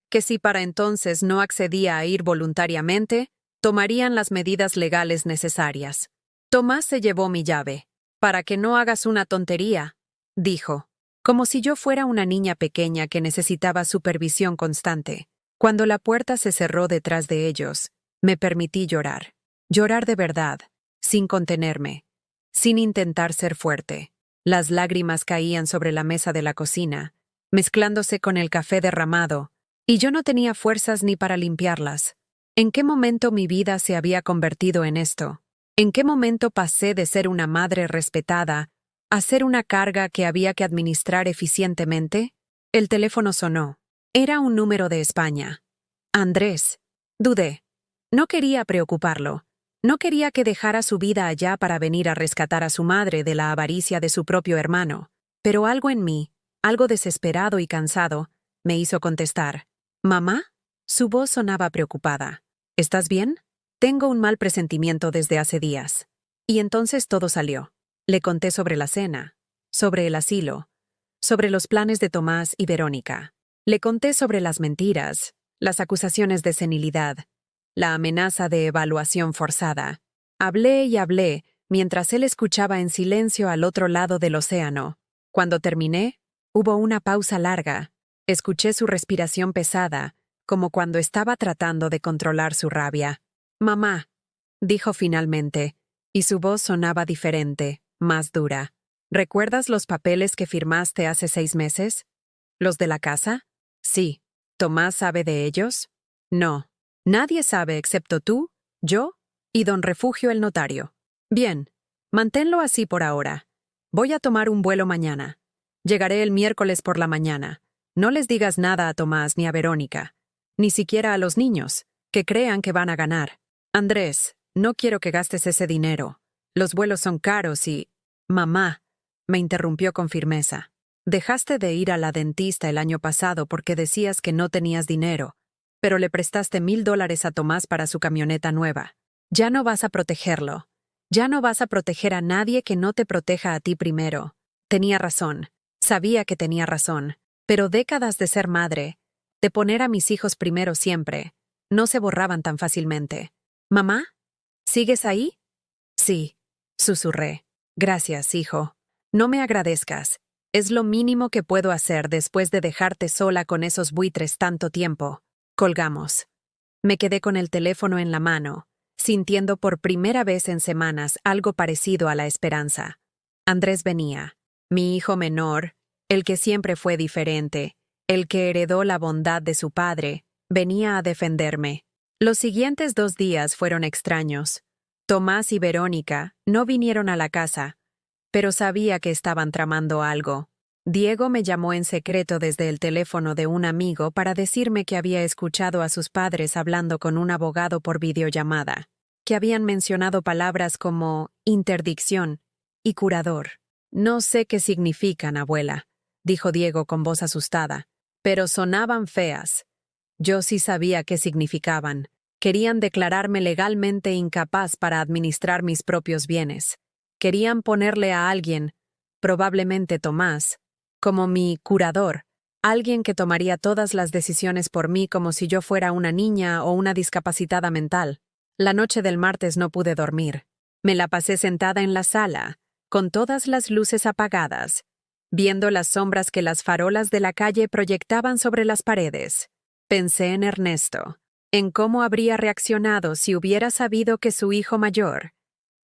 que si para entonces no accedía a ir voluntariamente, tomarían las medidas legales necesarias. Tomás se llevó mi llave. «Para que no hagas una tontería», dijo, como si yo fuera una niña pequeña que necesitaba supervisión constante. Cuando la puerta se cerró detrás de ellos, me permití llorar. Llorar de verdad, sin contenerme, sin intentar ser fuerte. Las lágrimas caían sobre la mesa de la cocina, mezclándose con el café derramado, y yo no tenía fuerzas ni para limpiarlas. ¿En qué momento mi vida se había convertido en esto? ¿En qué momento pasé de ser una madre respetada a ser una carga que había que administrar eficientemente? El teléfono sonó. Era un número de España. Andrés. Dudé. No quería preocuparlo. No quería que dejara su vida allá para venir a rescatar a su madre de la avaricia de su propio hermano. Pero algo en mí, algo desesperado y cansado, me hizo contestar. «¿Mamá?» Su voz sonaba preocupada. «¿Estás bien?» «Tengo un mal presentimiento desde hace días». Y entonces todo salió. Le conté sobre la cena, sobre el asilo, sobre los planes de Tomás y Verónica. Le conté sobre las mentiras, las acusaciones de senilidad, la amenaza de evaluación forzada. Hablé y hablé, mientras él escuchaba en silencio al otro lado del océano. Cuando terminé, hubo una pausa larga. Escuché su respiración pesada, como cuando estaba tratando de controlar su rabia. «Mamá», dijo finalmente, y su voz sonaba diferente, más dura. «¿Recuerdas los papeles que firmaste hace 6 meses? ¿Los de la casa?» «Sí». «¿Tomás sabe de ellos?» «No. Nadie sabe excepto tú, yo y don Refugio el notario». «Bien. Manténlo así por ahora. Voy a tomar un vuelo mañana. Llegaré el miércoles por la mañana. No les digas nada a Tomás ni a Verónica, ni siquiera a los niños, que crean que van a ganar. Andrés, no quiero que gastes ese dinero. Los vuelos son caros y...» «Mamá», me interrumpió con firmeza. «Dejaste de ir a la dentista el año pasado porque decías que no tenías dinero, pero le prestaste $1000 a Tomás para su camioneta nueva. Ya no vas a protegerlo. Ya no vas a proteger a nadie que no te proteja a ti primero». Tenía razón. Sabía que tenía razón. Pero décadas de ser madre, de poner a mis hijos primero siempre, no se borraban tan fácilmente. «¿Mamá? ¿Sigues ahí?» «Sí», susurré. «Gracias, hijo. No me agradezcas. Es lo mínimo que puedo hacer después de dejarte sola con esos buitres tanto tiempo». Colgamos. Me quedé con el teléfono en la mano, sintiendo por primera vez en semanas algo parecido a la esperanza. Andrés venía. Mi hijo menor, el que siempre fue diferente, el que heredó la bondad de su padre, venía a defenderme. Los siguientes 2 días fueron extraños. Tomás y Verónica no vinieron a la casa, pero sabía que estaban tramando algo. Diego me llamó en secreto desde el teléfono de un amigo para decirme que había escuchado a sus padres hablando con un abogado por videollamada, que habían mencionado palabras como interdicción y curador. «No sé qué significan, abuela», dijo Diego con voz asustada, «pero sonaban feas». Yo sí sabía qué significaban. Querían declararme legalmente incapaz para administrar mis propios bienes. Querían ponerle a alguien, probablemente Tomás, como mi curador, alguien que tomaría todas las decisiones por mí como si yo fuera una niña o una discapacitada mental. La noche del martes no pude dormir. Me la pasé sentada en la sala, con todas las luces apagadas, viendo las sombras que las farolas de la calle proyectaban sobre las paredes. Pensé en Ernesto, en cómo habría reaccionado si hubiera sabido que su hijo mayor,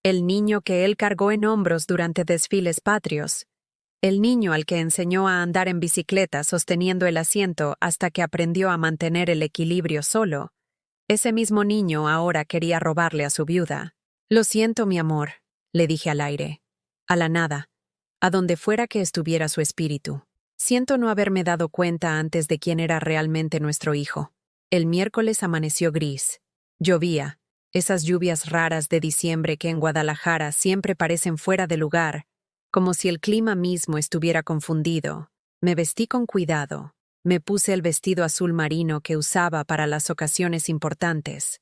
el niño que él cargó en hombros durante desfiles patrios, el niño al que enseñó a andar en bicicleta sosteniendo el asiento hasta que aprendió a mantener el equilibrio solo, ese mismo niño ahora quería robarle a su viuda. Lo siento, mi amor, le dije al aire, a la nada, a donde fuera que estuviera su espíritu. Siento no haberme dado cuenta antes de quién era realmente nuestro hijo. El miércoles amaneció gris. Llovía, esas lluvias raras de diciembre que en Guadalajara siempre parecen fuera de lugar, como si el clima mismo estuviera confundido. Me vestí con cuidado. Me puse el vestido azul marino que usaba para las ocasiones importantes.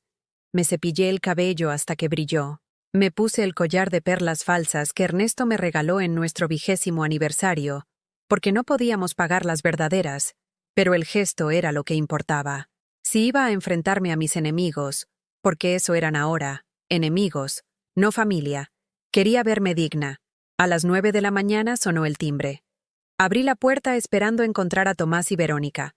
Me cepillé el cabello hasta que brilló. Me puse el collar de perlas falsas que Ernesto me regaló en nuestro 20º aniversario, porque no podíamos pagar las verdaderas, pero el gesto era lo que importaba. Si iba a enfrentarme a mis enemigos, porque eso eran ahora, enemigos, no familia, quería verme digna. A las 9 de la mañana sonó el timbre. Abrí la puerta esperando encontrar a Tomás y Verónica.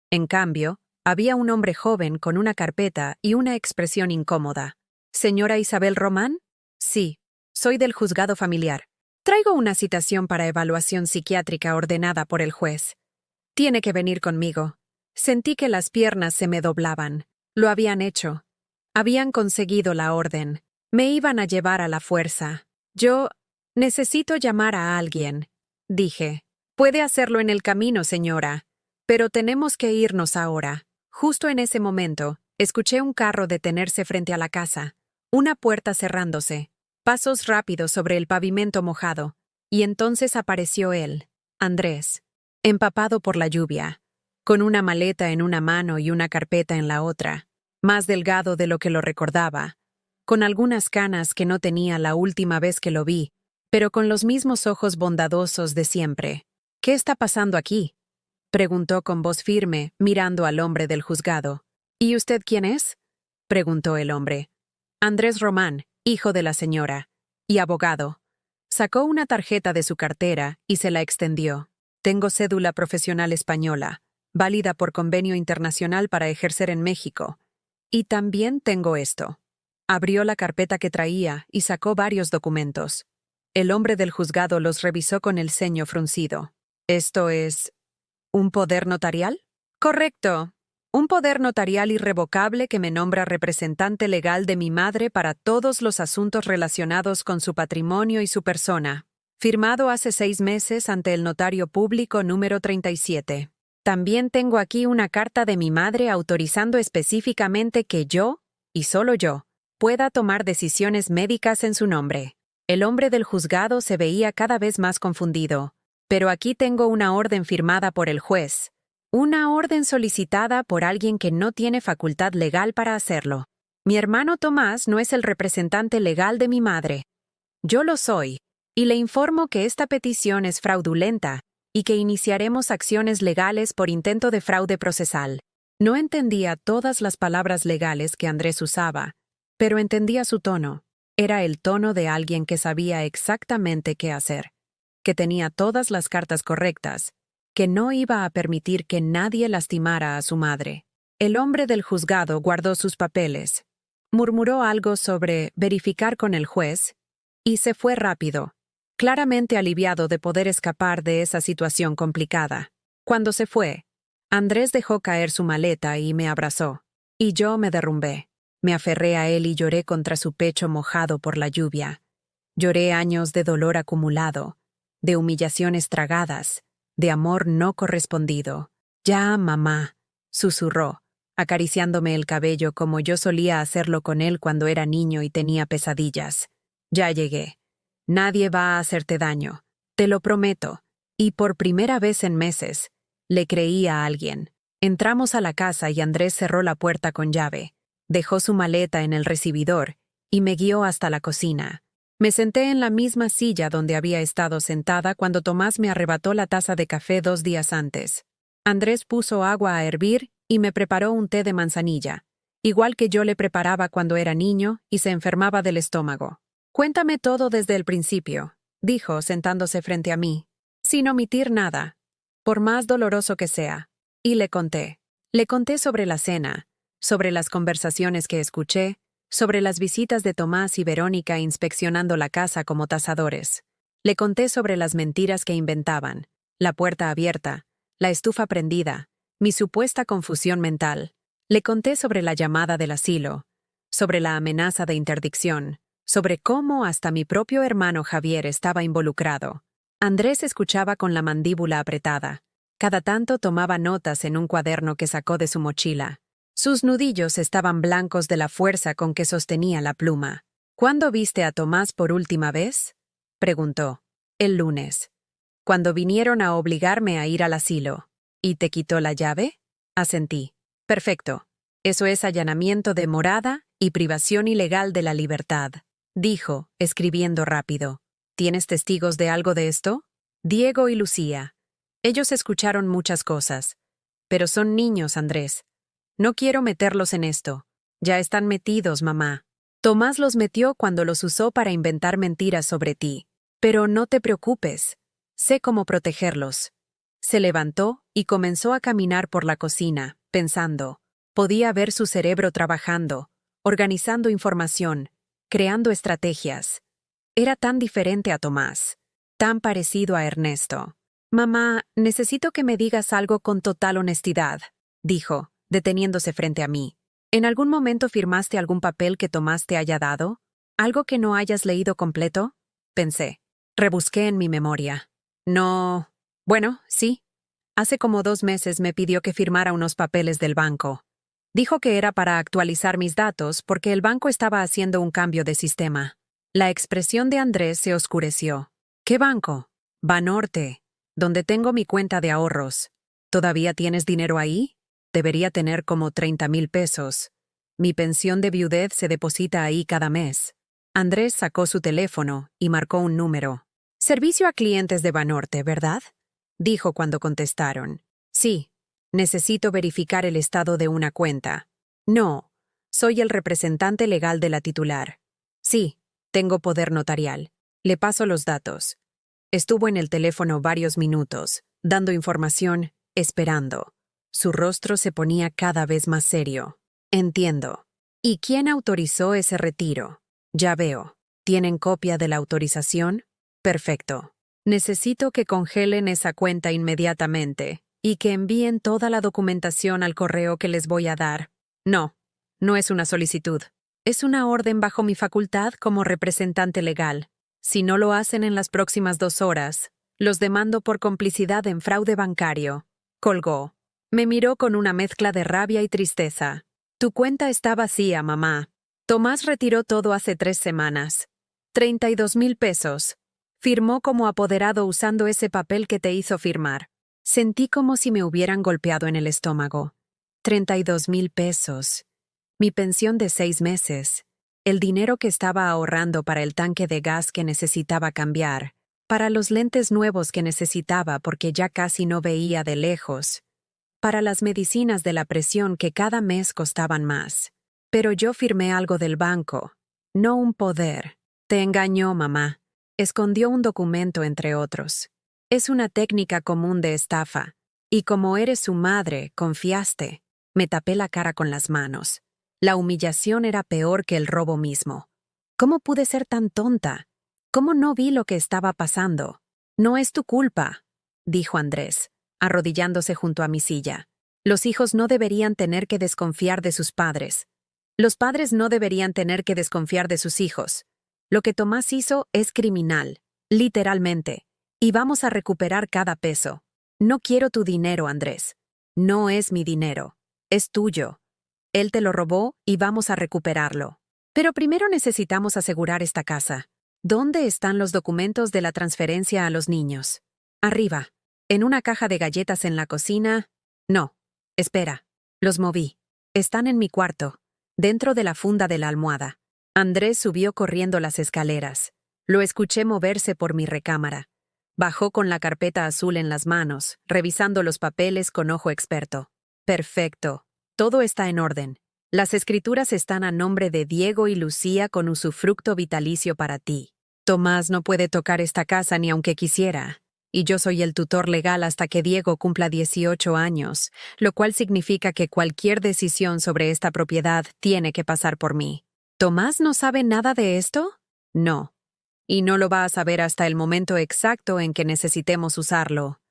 En cambio, había un hombre joven con una carpeta y una expresión incómoda. ¿Señora Isabel Román? Sí, soy del juzgado familiar. Traigo una citación para evaluación psiquiátrica ordenada por el juez. Tiene que venir conmigo. Sentí que las piernas se me doblaban. Lo habían hecho. Habían conseguido la orden. Me iban a llevar a la fuerza. Yo necesito llamar a alguien, dije. Puede hacerlo en el camino, señora, pero tenemos que irnos ahora. Justo en ese momento, escuché un carro detenerse frente a la casa, una puerta cerrándose, pasos rápidos sobre el pavimento mojado, y entonces apareció él, Andrés, empapado por la lluvia, con una maleta en una mano y una carpeta en la otra, más delgado de lo que lo recordaba, con algunas canas que no tenía la última vez que lo vi, pero con los mismos ojos bondadosos de siempre. ¿Qué está pasando aquí?, preguntó con voz firme, mirando al hombre del juzgado. ¿Y usted quién es?, preguntó el hombre. Andrés Román, hijo de la señora, y abogado. Sacó una tarjeta de su cartera y se la extendió. Tengo cédula profesional española, válida por convenio internacional para ejercer en México. Y también tengo esto. Abrió la carpeta que traía y sacó varios documentos. El hombre del juzgado los revisó con el ceño fruncido. ¿Esto es un poder notarial? Correcto. Un poder notarial irrevocable que me nombra representante legal de mi madre para todos los asuntos relacionados con su patrimonio y su persona. Firmado hace 6 meses ante el notario público número 37. También tengo aquí una carta de mi madre autorizando específicamente que yo, y solo yo, pueda tomar decisiones médicas en su nombre. El hombre del juzgado se veía cada vez más confundido. Pero aquí tengo una orden firmada por el juez. Una orden solicitada por alguien que no tiene facultad legal para hacerlo. Mi hermano Tomás no es el representante legal de mi madre. Yo lo soy, y le informo que esta petición es fraudulenta y que iniciaremos acciones legales por intento de fraude procesal. No entendía todas las palabras legales que Andrés usaba, pero entendía su tono. Era el tono de alguien que sabía exactamente qué hacer, que tenía todas las cartas correctas, que no iba a permitir que nadie lastimara a su madre. El hombre del juzgado guardó sus papeles, murmuró algo sobre verificar con el juez y se fue rápido, claramente aliviado de poder escapar de esa situación complicada. Cuando se fue, Andrés dejó caer su maleta y me abrazó, y yo me derrumbé. Me aferré a él y lloré contra su pecho mojado por la lluvia. Lloré años de dolor acumulado, de humillaciones tragadas, de amor no correspondido. «Ya, mamá», susurró, acariciándome el cabello como yo solía hacerlo con él cuando era niño y tenía pesadillas. «Ya llegué. Nadie va a hacerte daño. Te lo prometo». Y por primera vez en meses, le creí a alguien. Entramos a la casa y Andrés cerró la puerta con llave. Dejó su maleta en el recibidor y me guió hasta la cocina. Me senté en la misma silla donde había estado sentada cuando Tomás me arrebató la taza de café 2 días antes. Andrés puso agua a hervir y me preparó un té de manzanilla, igual que yo le preparaba cuando era niño y se enfermaba del estómago. Cuéntame todo desde el principio, dijo sentándose frente a mí, sin omitir nada, por más doloroso que sea. Y le conté. Le conté sobre la cena, sobre las conversaciones que escuché, sobre las visitas de Tomás y Verónica inspeccionando la casa como tasadores. Le conté sobre las mentiras que inventaban, la puerta abierta, la estufa prendida, mi supuesta confusión mental. Le conté sobre la llamada del asilo, sobre la amenaza de interdicción, sobre cómo hasta mi propio hermano Javier estaba involucrado. Andrés escuchaba con la mandíbula apretada. Cada tanto tomaba notas en un cuaderno que sacó de su mochila. Sus nudillos estaban blancos de la fuerza con que sostenía la pluma. ¿Cuándo viste a Tomás por última vez?, preguntó. El lunes. Cuando vinieron a obligarme a ir al asilo. ¿Y te quitó la llave? Asentí. Perfecto. Eso es allanamiento de morada y privación ilegal de la libertad, dijo, escribiendo rápido. ¿Tienes testigos de algo de esto? Diego y Lucía. Ellos escucharon muchas cosas. Pero son niños, Andrés. No quiero meterlos en esto. Ya están metidos, mamá. Tomás los metió cuando los usó para inventar mentiras sobre ti. Pero no te preocupes. Sé cómo protegerlos. Se levantó y comenzó a caminar por la cocina, pensando. Podía ver su cerebro trabajando, organizando información, creando estrategias. Era tan diferente a Tomás, tan parecido a Ernesto. Mamá, necesito que me digas algo con total honestidad, dijo, deteniéndose frente a mí. ¿En algún momento firmaste algún papel que Tomás te haya dado? ¿Algo que no hayas leído completo? Pensé. Rebusqué en mi memoria. No. Bueno, sí. Hace como 2 meses me pidió que firmara unos papeles del banco. Dijo que era para actualizar mis datos porque el banco estaba haciendo un cambio de sistema. La expresión de Andrés se oscureció. ¿Qué banco? Banorte, donde tengo mi cuenta de ahorros. ¿Todavía tienes dinero ahí? Debería tener como 30,000 pesos. Mi pensión de viudez se deposita ahí cada mes. Andrés sacó su teléfono y marcó un número. Servicio a clientes de Banorte, ¿verdad? Dijo cuando contestaron. Sí, necesito verificar el estado de una cuenta. No, soy el representante legal de la titular. Sí, tengo poder notarial. Le paso los datos. Estuvo en el teléfono varios minutos, dando información, esperando. Su rostro se ponía cada vez más serio. Entiendo. ¿Y quién autorizó ese retiro? Ya veo. ¿Tienen copia de la autorización? Perfecto. Necesito que congelen esa cuenta inmediatamente y que envíen toda la documentación al correo que les voy a dar. No, no es una solicitud. Es una orden bajo mi facultad como representante legal. Si no lo hacen en las próximas 2 horas, los demando por complicidad en fraude bancario. Colgó. Me miró con una mezcla de rabia y tristeza. Tu cuenta está vacía, mamá. Tomás retiró todo hace 3 semanas. 32,000 pesos. Firmó como apoderado usando ese papel que te hizo firmar. Sentí como si me hubieran golpeado en el estómago. 32,000 pesos. Mi pensión de 6 meses. El dinero que estaba ahorrando para el tanque de gas que necesitaba cambiar. Para los lentes nuevos que necesitaba porque ya casi no veía de lejos. Para las medicinas de la presión que cada mes costaban más. Pero yo firmé algo del banco, no un poder. Te engañó, mamá. Escondió un documento entre otros. Es una técnica común de estafa. Y como eres su madre, confiaste. Me tapé la cara con las manos. La humillación era peor que el robo mismo. ¿Cómo pude ser tan tonta? ¿Cómo no vi lo que estaba pasando? No es tu culpa, dijo Andrés, arrodillándose junto a mi silla. Los hijos no deberían tener que desconfiar de sus padres. Los padres no deberían tener que desconfiar de sus hijos. Lo que Tomás hizo es criminal, literalmente, y vamos a recuperar cada peso. No quiero tu dinero, Andrés. No es mi dinero. Es tuyo. Él te lo robó y vamos a recuperarlo. Pero primero necesitamos asegurar esta casa. ¿Dónde están los documentos de la transferencia a los niños? Arriba. ¿En una caja de galletas en la cocina? No. Espera. Los moví. Están en mi cuarto, dentro de la funda de la almohada. Andrés subió corriendo las escaleras. Lo escuché moverse por mi recámara. Bajó con la carpeta azul en las manos, revisando los papeles con ojo experto. Perfecto. Todo está en orden. Las escrituras están a nombre de Diego y Lucía con usufructo vitalicio para ti. Tomás no puede tocar esta casa ni aunque quisiera. Y yo soy el tutor legal hasta que Diego cumpla 18 años, lo cual significa que cualquier decisión sobre esta propiedad tiene que pasar por mí. ¿Tomás no sabe nada de esto? No. Y no lo va a saber hasta el momento exacto en que necesitemos usarlo.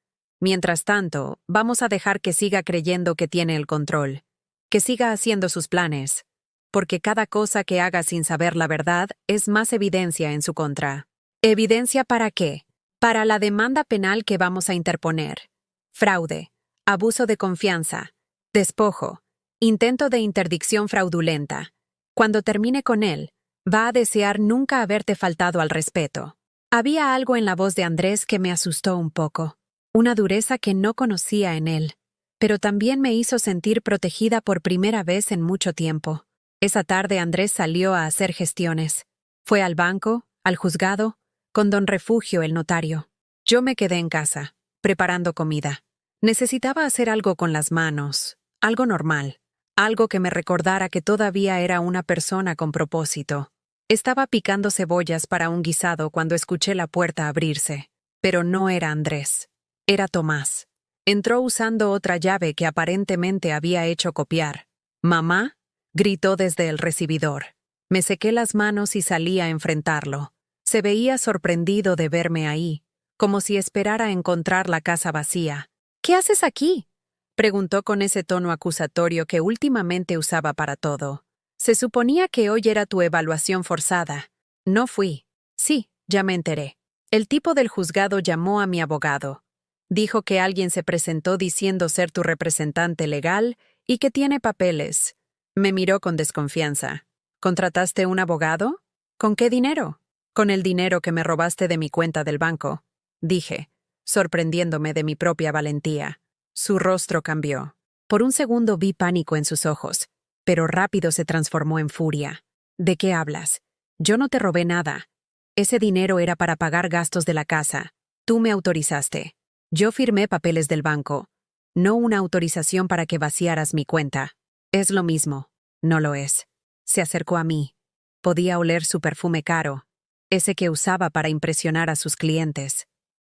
Mientras tanto, vamos a dejar que siga creyendo que tiene el control, que siga haciendo sus planes, porque cada cosa que haga sin saber la verdad es más evidencia en su contra. ¿Evidencia para qué? Para la demanda penal que vamos a interponer. Fraude, abuso de confianza, despojo, intento de interdicción fraudulenta. Cuando termine con él, va a desear nunca haberte faltado al respeto. Había algo en la voz de Andrés que me asustó un poco, una dureza que no conocía en él, pero también me hizo sentir protegida por primera vez en mucho tiempo. Esa tarde Andrés salió a hacer gestiones. Fue al banco, al juzgado, con don Refugio, el notario. Yo me quedé en casa, preparando comida. Necesitaba hacer algo con las manos, algo normal, algo que me recordara que todavía era una persona con propósito. Estaba picando cebollas para un guisado cuando escuché la puerta abrirse. Pero no era Andrés. Era Tomás. Entró usando otra llave que aparentemente había hecho copiar. «¿Mamá?», gritó desde el recibidor. Me sequé las manos y salí a enfrentarlo. Se veía sorprendido de verme ahí, como si esperara encontrar la casa vacía. «¿Qué haces aquí?», preguntó con ese tono acusatorio que últimamente usaba para todo. «Se suponía que hoy era tu evaluación forzada». «No fui». «Sí, ya me enteré». El tipo del juzgado llamó a mi abogado. Dijo que alguien se presentó diciendo ser tu representante legal y que tiene papeles. Me miró con desconfianza. «¿Contrataste un abogado? ¿Con qué dinero?» «Con el dinero que me robaste de mi cuenta del banco», dije, sorprendiéndome de mi propia valentía. Su rostro cambió. Por un segundo vi pánico en sus ojos, pero rápido se transformó en furia. «¿De qué hablas? Yo no te robé nada. Ese dinero era para pagar gastos de la casa. Tú me autorizaste. Yo firmé papeles del banco, no una autorización para que vaciaras mi cuenta. Es lo mismo». «No lo es». Se acercó a mí. Podía oler su perfume caro, ese que usaba para impresionar a sus clientes.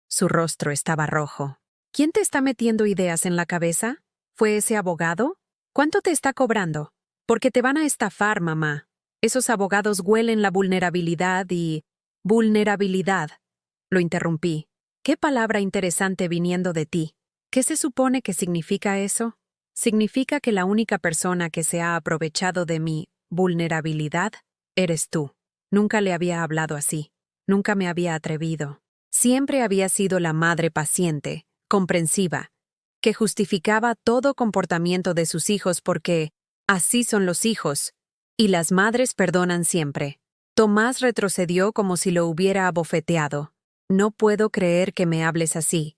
Su rostro estaba rojo. «¿Quién te está metiendo ideas en la cabeza? ¿Fue ese abogado? ¿Cuánto te está cobrando? Porque te van a estafar, mamá. Esos abogados huelen la vulnerabilidad y...» «Vulnerabilidad», lo interrumpí. «Qué palabra interesante viniendo de ti. ¿Qué se supone que significa eso?» «Significa que la única persona que se ha aprovechado de mi vulnerabilidad eres tú». Nunca le había hablado así. Nunca me había atrevido. Siempre había sido la madre paciente, comprensiva, que justificaba todo comportamiento de sus hijos porque así son los hijos, y las madres perdonan siempre. Tomás retrocedió como si lo hubiera abofeteado. «No puedo creer que me hables así.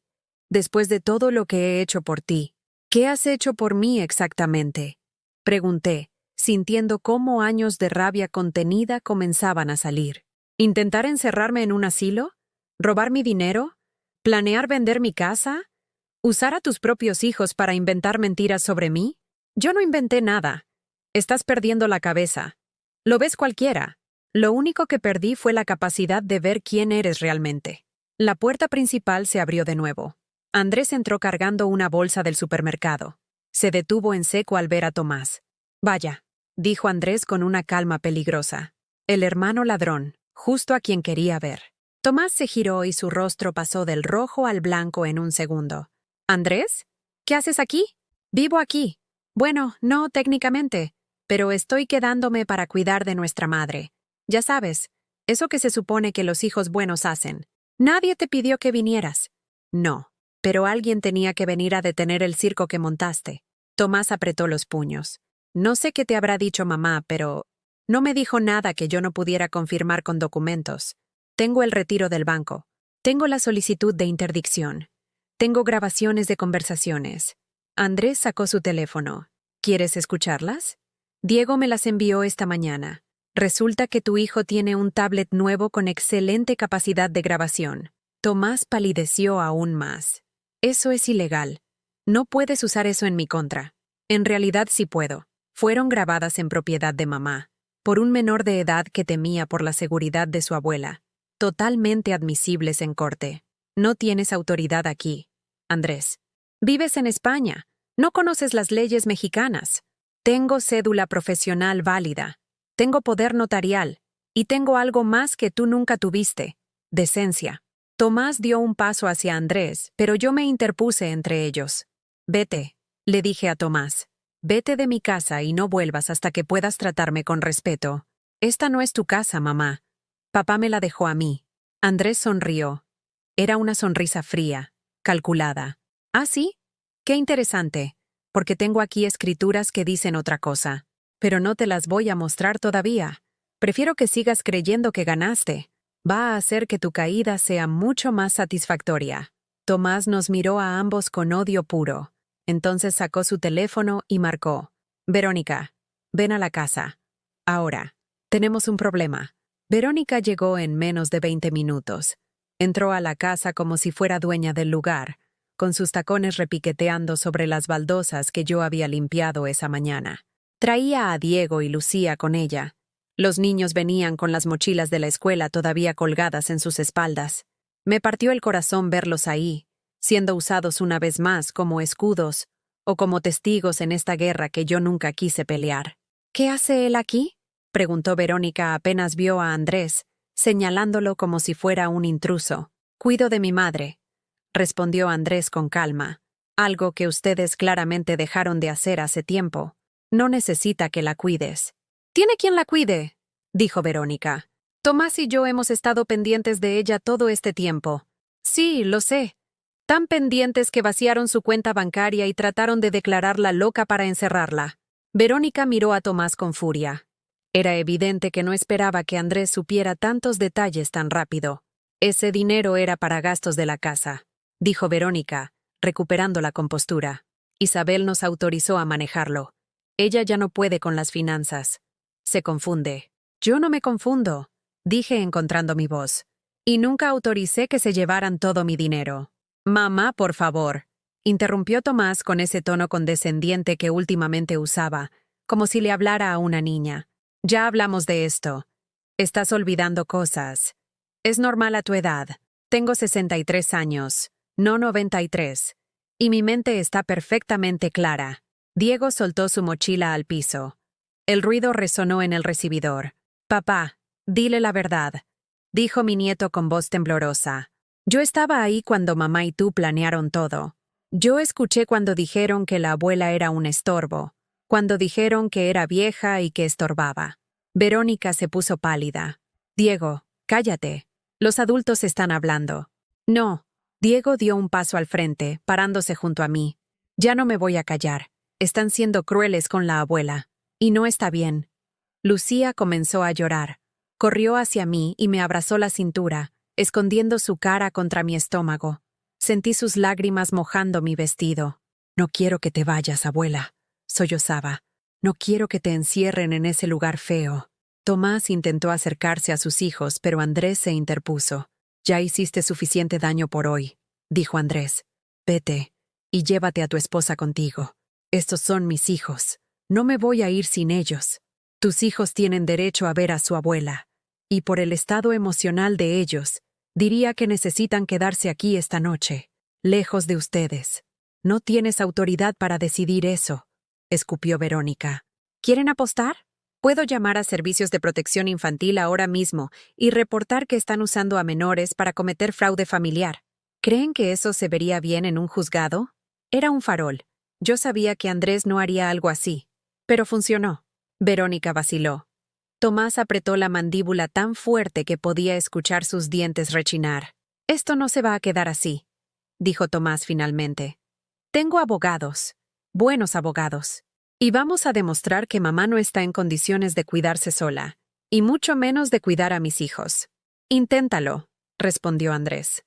Después de todo lo que he hecho por ti. ¿Qué has hecho por mí exactamente?», pregunté, sintiendo cómo años de rabia contenida comenzaban a salir. «¿Intentar encerrarme en un asilo? ¿Robar mi dinero? ¿Planear vender mi casa? ¿Usar a tus propios hijos para inventar mentiras sobre mí? Yo no inventé nada. Estás perdiendo la cabeza. Lo ves cualquiera. Lo único que perdí fue la capacidad de ver quién eres realmente». La puerta principal se abrió de nuevo. Andrés entró cargando una bolsa del supermercado. Se detuvo en seco al ver a Tomás. «Vaya», dijo Andrés con una calma peligrosa. «El hermano ladrón, justo a quien quería ver». Tomás se giró y su rostro pasó del rojo al blanco en un segundo. «¿Andrés? ¿Qué haces aquí?» «Vivo aquí. Bueno, no técnicamente, pero estoy quedándome para cuidar de nuestra madre. Ya sabes, eso que se supone que los hijos buenos hacen. Nadie te pidió que vinieras». «No, pero alguien tenía que venir a detener el circo que montaste». Tomás apretó los puños. «No sé qué te habrá dicho mamá, pero no me dijo nada que yo no pudiera confirmar con documentos. Tengo el retiro del banco. Tengo la solicitud de interdicción. Tengo grabaciones de conversaciones». Andrés sacó su teléfono. «¿Quieres escucharlas? Diego me las envió esta mañana. Resulta que tu hijo tiene un tablet nuevo con excelente capacidad de grabación. Tomás palideció aún más. Eso es ilegal. No puedes usar eso en mi contra. En realidad sí puedo. Fueron grabadas en propiedad de mamá, por un menor de edad que temía por la seguridad de su abuela. Totalmente admisibles en corte. No tienes autoridad aquí, Andrés. Vives en España. No conoces las leyes mexicanas. Tengo cédula profesional válida. Tengo poder notarial. Y tengo algo más que tú nunca tuviste. Decencia. Tomás dio un paso hacia Andrés, pero yo me interpuse entre ellos. Vete, le dije a Tomás. Vete de mi casa y no vuelvas hasta que puedas tratarme con respeto. Esta no es tu casa, mamá. Papá me la dejó a mí. Andrés sonrió. Era una sonrisa fría, calculada. ¿Ah, sí? Qué interesante, porque tengo aquí escrituras que dicen otra cosa. Pero no te las voy a mostrar todavía. Prefiero que sigas creyendo que ganaste. Va a hacer que tu caída sea mucho más satisfactoria. Tomás nos miró a ambos con odio puro. Entonces sacó su teléfono y marcó. Verónica, ven a la casa. Ahora. Tenemos un problema. Verónica llegó en menos de 20 minutos. Entró a la casa como si fuera dueña del lugar, con sus tacones repiqueteando sobre las baldosas que yo había limpiado esa mañana. Traía a Diego y Lucía con ella. Los niños venían con las mochilas de la escuela todavía colgadas en sus espaldas. Me partió el corazón verlos ahí, siendo usados una vez más como escudos o como testigos en esta guerra que yo nunca quise pelear. ¿Qué hace él aquí?, preguntó Verónica apenas vio a Andrés, señalándolo como si fuera un intruso. Cuido de mi madre, respondió Andrés con calma. Algo que ustedes claramente dejaron de hacer hace tiempo. No necesita que la cuides. Tiene quien la cuide, dijo Verónica. Tomás y yo hemos estado pendientes de ella todo este tiempo. Sí, lo sé. Tan pendientes que vaciaron su cuenta bancaria y trataron de declararla loca para encerrarla. Verónica miró a Tomás con furia. Era evidente que no esperaba que Andrés supiera tantos detalles tan rápido. Ese dinero era para gastos de la casa, dijo Verónica, recuperando la compostura. Isabel nos autorizó a manejarlo. Ella ya no puede con las finanzas. Se confunde. Yo no me confundo, dije encontrando mi voz. Y nunca autoricé que se llevaran todo mi dinero. Mamá, por favor, interrumpió Tomás con ese tono condescendiente que últimamente usaba, como si le hablara a una niña. Ya hablamos de esto. Estás olvidando cosas. Es normal a tu edad. Tengo 63 años, no 93. Y mi mente está perfectamente clara. Diego soltó su mochila al piso. El ruido resonó en el recibidor. Papá, dile la verdad, dijo mi nieto con voz temblorosa. Yo estaba ahí cuando mamá y tú planearon todo. Yo escuché cuando dijeron que la abuela era un estorbo, cuando dijeron que era vieja y que estorbaba. Verónica se puso pálida. Diego, cállate. Los adultos están hablando. No. Diego dio un paso al frente, parándose junto a mí. Ya no me voy a callar. Están siendo crueles con la abuela. Y no está bien. Lucía comenzó a llorar. Corrió hacia mí y me abrazó la cintura, escondiendo su cara contra mi estómago. Sentí sus lágrimas mojando mi vestido. No quiero que te vayas, abuela, sollozaba. No quiero que te encierren en ese lugar feo. Tomás intentó acercarse a sus hijos, pero Andrés se interpuso. Ya hiciste suficiente daño por hoy, dijo Andrés. Vete y llévate a tu esposa contigo. Estos son mis hijos. No me voy a ir sin ellos. Tus hijos tienen derecho a ver a su abuela. Y por el estado emocional de ellos, diría que necesitan quedarse aquí esta noche, lejos de ustedes. No tienes autoridad para decidir eso, escupió Verónica. ¿Quieren apostar? Puedo llamar a Servicios de Protección Infantil ahora mismo y reportar que están usando a menores para cometer fraude familiar. ¿Creen que eso se vería bien en un juzgado? Era un farol. Yo sabía que Andrés no haría algo así. Pero funcionó. Verónica vaciló. Tomás apretó la mandíbula tan fuerte que podía escuchar sus dientes rechinar. Esto no se va a quedar así, dijo Tomás finalmente. Tengo abogados. Buenos abogados. Y vamos a demostrar que mamá no está en condiciones de cuidarse sola, y mucho menos de cuidar a mis hijos. Inténtalo, respondió Andrés.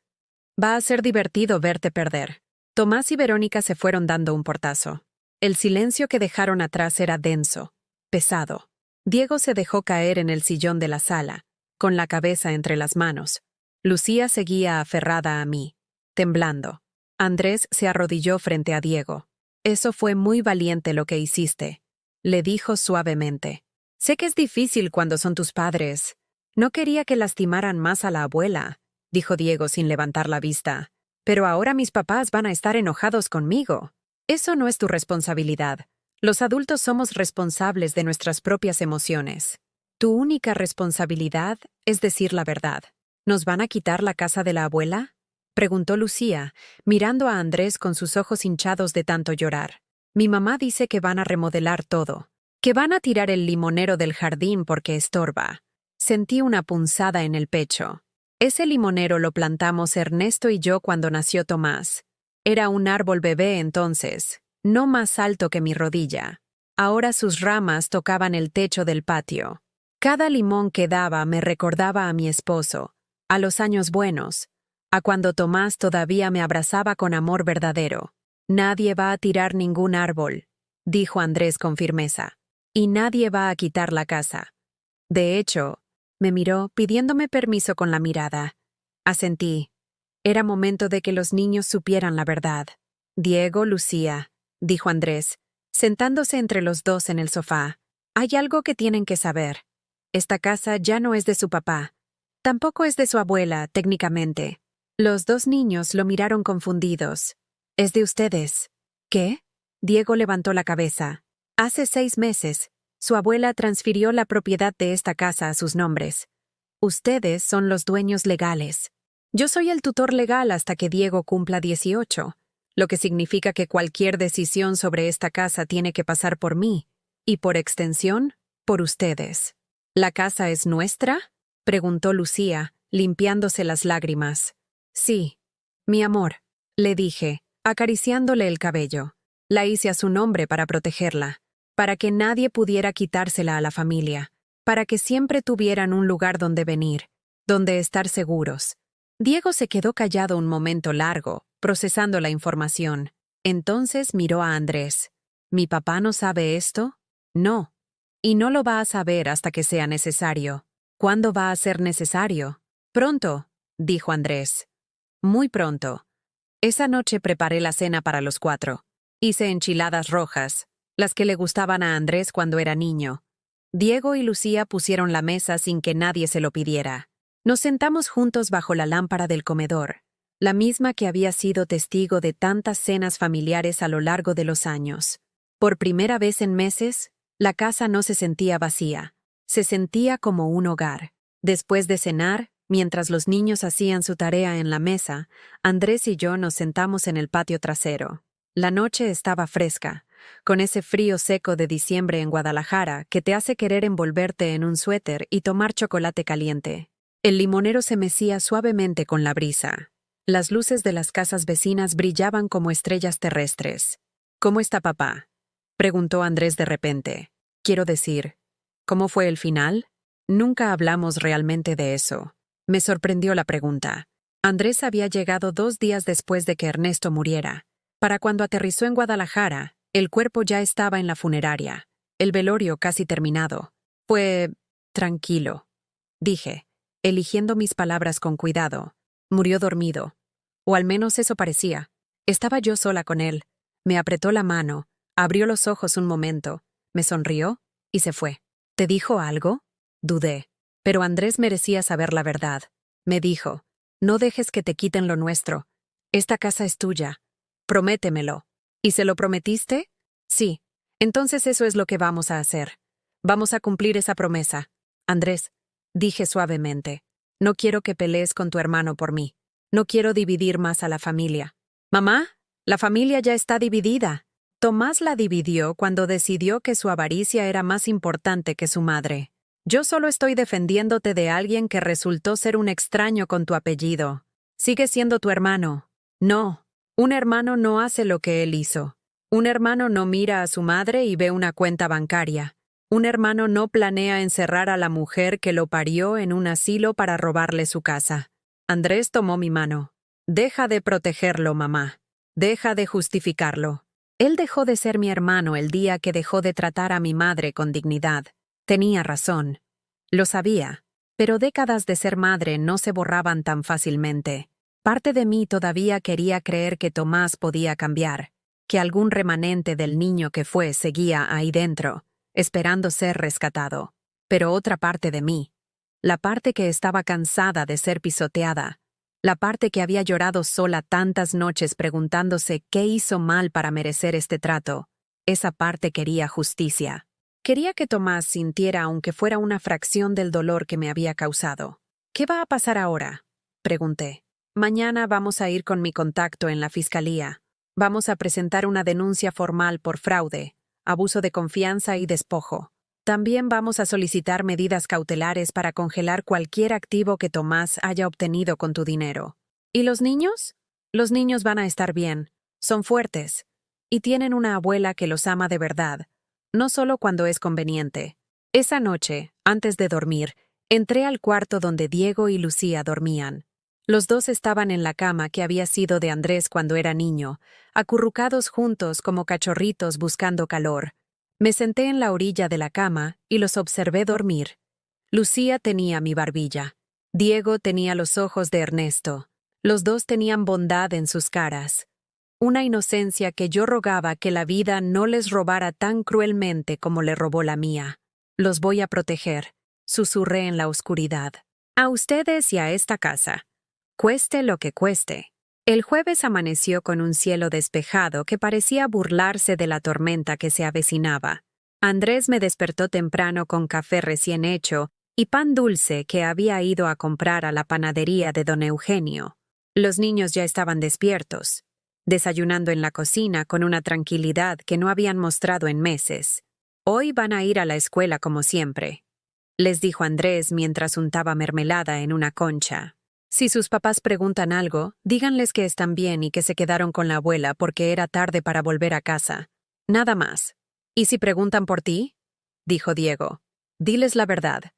Va a ser divertido verte perder. Tomás y Verónica se fueron dando un portazo. El silencio que dejaron atrás era denso, pesado. Diego se dejó caer en el sillón de la sala, con la cabeza entre las manos. Lucía seguía aferrada a mí, temblando. Andrés se arrodilló frente a Diego. Eso fue muy valiente lo que hiciste, le dijo suavemente. Sé que es difícil cuando son tus padres. No quería que lastimaran más a la abuela, dijo Diego sin levantar la vista. Pero ahora mis papás van a estar enojados conmigo. Eso no es tu responsabilidad. Los adultos somos responsables de nuestras propias emociones. Tu única responsabilidad es decir la verdad. ¿Nos van a quitar la casa de la abuela?, preguntó Lucía, mirando a Andrés con sus ojos hinchados de tanto llorar. Mi mamá dice que van a remodelar todo, que van a tirar el limonero del jardín porque estorba. Sentí una punzada en el pecho. Ese limonero lo plantamos Ernesto y yo cuando nació Tomás. Era un árbol bebé entonces, no más alto que mi rodilla. Ahora sus ramas tocaban el techo del patio. Cada limón que daba me recordaba a mi esposo, a los años buenos, a cuando Tomás todavía me abrazaba con amor verdadero. Nadie va a tirar ningún árbol, dijo Andrés con firmeza, y nadie va a quitar la casa. De hecho, me miró pidiéndome permiso con la mirada. Asentí. Era momento de que los niños supieran la verdad. Diego, Lucía, dijo Andrés, sentándose entre los dos en el sofá. Hay algo que tienen que saber. Esta casa ya no es de su papá. Tampoco es de su abuela, técnicamente. Los dos niños lo miraron confundidos. Es de ustedes. ¿Qué? Diego levantó la cabeza. Hace 6 meses, su abuela transfirió la propiedad de esta casa a sus nombres. Ustedes son los dueños legales. Yo soy el tutor legal hasta que Diego cumpla 18, lo que significa que cualquier decisión sobre esta casa tiene que pasar por mí, y por extensión, por ustedes. ¿La casa es nuestra?, preguntó Lucía, limpiándose las lágrimas. Sí, mi amor, le dije, acariciándole el cabello. La hice a su nombre para protegerla, para que nadie pudiera quitársela a la familia, para que siempre tuvieran un lugar donde venir, donde estar seguros. Diego se quedó callado un momento largo, procesando la información. Entonces miró a Andrés. ¿Mi papá no sabe esto? No. Y no lo va a saber hasta que sea necesario. ¿Cuándo va a ser necesario? Pronto, dijo Andrés. Muy pronto. Esa noche preparé la cena para los 4. Hice enchiladas rojas, las que le gustaban a Andrés cuando era niño. Diego y Lucía pusieron la mesa sin que nadie se lo pidiera. Nos sentamos juntos bajo la lámpara del comedor, la misma que había sido testigo de tantas cenas familiares a lo largo de los años. Por primera vez en meses, la casa no se sentía vacía. Se sentía como un hogar. Después de cenar, mientras los niños hacían su tarea en la mesa, Andrés y yo nos sentamos en el patio trasero. La noche estaba fresca, con ese frío seco de diciembre en Guadalajara que te hace querer envolverte en un suéter y tomar chocolate caliente. El limonero se mecía suavemente con la brisa. Las luces de las casas vecinas brillaban como estrellas terrestres. ¿Cómo está papá?, preguntó Andrés de repente. Quiero decir, ¿cómo fue el final? Nunca hablamos realmente de eso. Me sorprendió la pregunta. Andrés había llegado 2 días después de que Ernesto muriera. Para cuando aterrizó en Guadalajara, el cuerpo ya estaba en la funeraria, el velorio casi terminado. Fue tranquilo, dije, eligiendo mis palabras con cuidado. Murió dormido. O al menos eso parecía. Estaba yo sola con él. Me apretó la mano, abrió los ojos un momento, me sonrió y se fue. ¿Te dijo algo? Dudé. Pero Andrés merecía saber la verdad. Me dijo, no dejes que te quiten lo nuestro. Esta casa es tuya. Prométemelo. ¿Y se lo prometiste? Sí. Entonces eso es lo que vamos a hacer. Vamos a cumplir esa promesa. Andrés, dije suavemente, no quiero que pelees con tu hermano por mí. No quiero dividir más a la familia. Mamá, la familia ya está dividida. Tomás la dividió cuando decidió que su avaricia era más importante que su madre. Yo solo estoy defendiéndote de alguien que resultó ser un extraño con tu apellido. Sigue siendo tu hermano. No, un hermano no hace lo que él hizo. Un hermano no mira a su madre y ve una cuenta bancaria. Un hermano no planea encerrar a la mujer que lo parió en un asilo para robarle su casa. Andrés tomó mi mano. Deja de protegerlo, mamá. Deja de justificarlo. Él dejó de ser mi hermano el día que dejó de tratar a mi madre con dignidad. Tenía razón. Lo sabía. Pero décadas de ser madre no se borraban tan fácilmente. Parte de mí todavía quería creer que Tomás podía cambiar, que algún remanente del niño que fue seguía ahí dentro, esperando ser rescatado. Pero otra parte de mí, la parte que estaba cansada de ser pisoteada, la parte que había llorado sola tantas noches preguntándose qué hizo mal para merecer este trato, esa parte quería justicia. Quería que Tomás sintiera aunque fuera una fracción del dolor que me había causado. ¿Qué va a pasar ahora?, pregunté. Mañana vamos a ir con mi contacto en la fiscalía. Vamos a presentar una denuncia formal por fraude, abuso de confianza y despojo. También vamos a solicitar medidas cautelares para congelar cualquier activo que Tomás haya obtenido con tu dinero. ¿Y los niños? Los niños van a estar bien, son fuertes, y tienen una abuela que los ama de verdad, no solo cuando es conveniente. Esa noche, antes de dormir, entré al cuarto donde Diego y Lucía dormían. Los dos estaban en la cama que había sido de Andrés cuando era niño, acurrucados juntos como cachorritos buscando calor. Me senté en la orilla de la cama y los observé dormir. Lucía tenía mi barbilla. Diego tenía los ojos de Ernesto. Los dos tenían bondad en sus caras. Una inocencia que yo rogaba que la vida no les robara tan cruelmente como le robó la mía. Los voy a proteger, susurré en la oscuridad. A ustedes y a esta casa. Cueste lo que cueste. El jueves amaneció con un cielo despejado que parecía burlarse de la tormenta que se avecinaba. Andrés me despertó temprano con café recién hecho y pan dulce que había ido a comprar a la panadería de don Eugenio. Los niños ya estaban despiertos, desayunando en la cocina con una tranquilidad que no habían mostrado en meses. Hoy van a ir a la escuela como siempre, les dijo Andrés mientras untaba mermelada en una concha. Si sus papás preguntan algo, díganles que están bien y que se quedaron con la abuela porque era tarde para volver a casa. Nada más. ¿Y si preguntan por ti?, dijo Diego. Diles la verdad,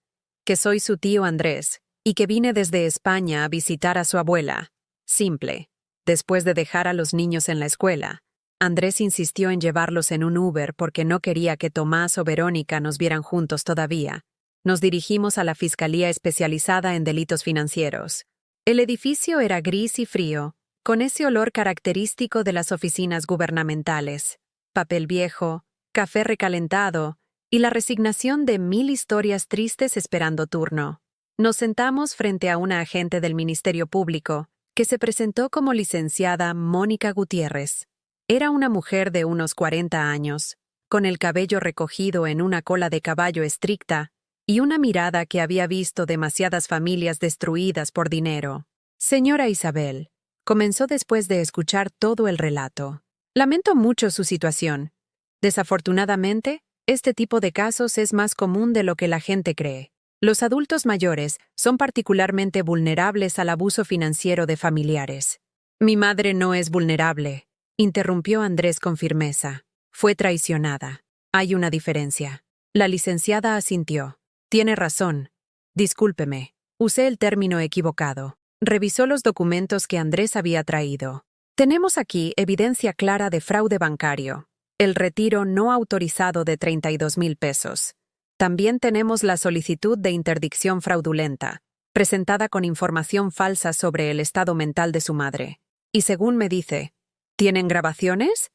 que soy su tío Andrés y que vine desde España a visitar a su abuela. Simple. Después de dejar a los niños en la escuela, Andrés insistió en llevarlos en un Uber porque no quería que Tomás o Verónica nos vieran juntos todavía. Nos dirigimos a la Fiscalía Especializada en Delitos Financieros. El edificio era gris y frío, con ese olor característico de las oficinas gubernamentales. Papel viejo, café recalentado y la resignación de 1000 historias tristes esperando turno. Nos sentamos frente a una agente del Ministerio Público, que se presentó como licenciada Mónica Gutiérrez. Era una mujer de unos 40 años, con el cabello recogido en una cola de caballo estricta y una mirada que había visto demasiadas familias destruidas por dinero. Señora Isabel, comenzó después de escuchar todo el relato. Lamento mucho su situación. Desafortunadamente, este tipo de casos es más común de lo que la gente cree. Los adultos mayores son particularmente vulnerables al abuso financiero de familiares. Mi madre no es vulnerable, interrumpió Andrés con firmeza. Fue traicionada. Hay una diferencia. La licenciada asintió. Tiene razón. Discúlpeme, usé el término equivocado. Revisó los documentos que Andrés había traído. Tenemos aquí evidencia clara de fraude bancario. El retiro no autorizado de 32,000 pesos. También tenemos la solicitud de interdicción fraudulenta, presentada con información falsa sobre el estado mental de su madre. Y según me dice, ¿tienen grabaciones?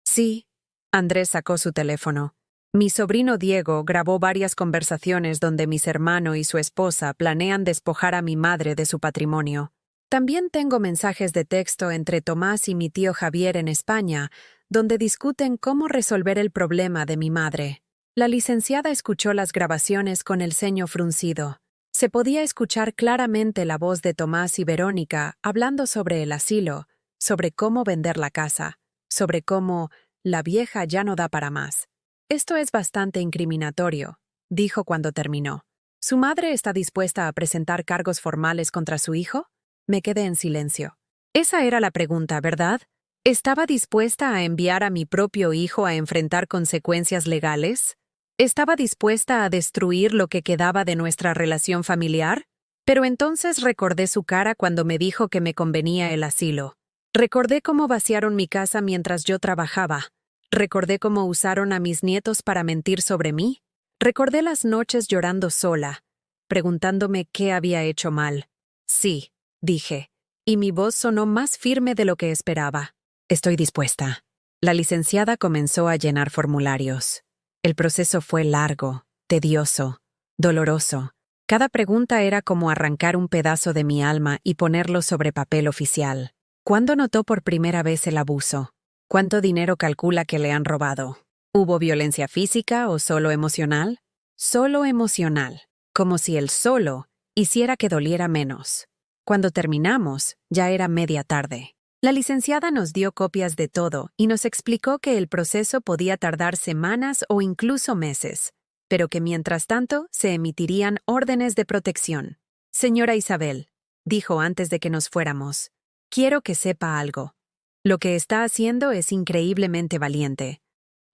Sí. Andrés sacó su teléfono. Mi sobrino Diego grabó varias conversaciones donde mis hermano y su esposa planean despojar a mi madre de su patrimonio. También tengo mensajes de texto entre Tomás y mi tío Javier en España, donde discuten cómo resolver el problema de mi madre. La licenciada escuchó las grabaciones con el ceño fruncido. Se podía escuchar claramente la voz de Tomás y Verónica hablando sobre el asilo, sobre cómo vender la casa, sobre cómo la vieja ya no da para más. Esto es bastante incriminatorio, dijo cuando terminó. ¿Su madre está dispuesta a presentar cargos formales contra su hijo? Me quedé en silencio. Esa era la pregunta, ¿verdad? ¿Estaba dispuesta a enviar a mi propio hijo a enfrentar consecuencias legales? ¿Estaba dispuesta a destruir lo que quedaba de nuestra relación familiar? Pero entonces recordé su cara cuando me dijo que me convenía el asilo. Recordé cómo vaciaron mi casa mientras yo trabajaba. Recordé cómo usaron a mis nietos para mentir sobre mí. Recordé las noches llorando sola, preguntándome qué había hecho mal. Sí, dije, y mi voz sonó más firme de lo que esperaba. Estoy dispuesta. La licenciada comenzó a llenar formularios. El proceso fue largo, tedioso, doloroso. Cada pregunta era como arrancar un pedazo de mi alma y ponerlo sobre papel oficial. ¿Cuándo notó por primera vez el abuso? ¿Cuánto dinero calcula que le han robado? ¿Hubo violencia física o solo emocional? Solo emocional, como si el solo hiciera que doliera menos. Cuando terminamos, ya era media tarde. La licenciada nos dio copias de todo y nos explicó que el proceso podía tardar semanas o incluso meses, pero que mientras tanto se emitirían órdenes de protección. Señora Isabel, dijo antes de que nos fuéramos, quiero que sepa algo. Lo que está haciendo es increíblemente valiente.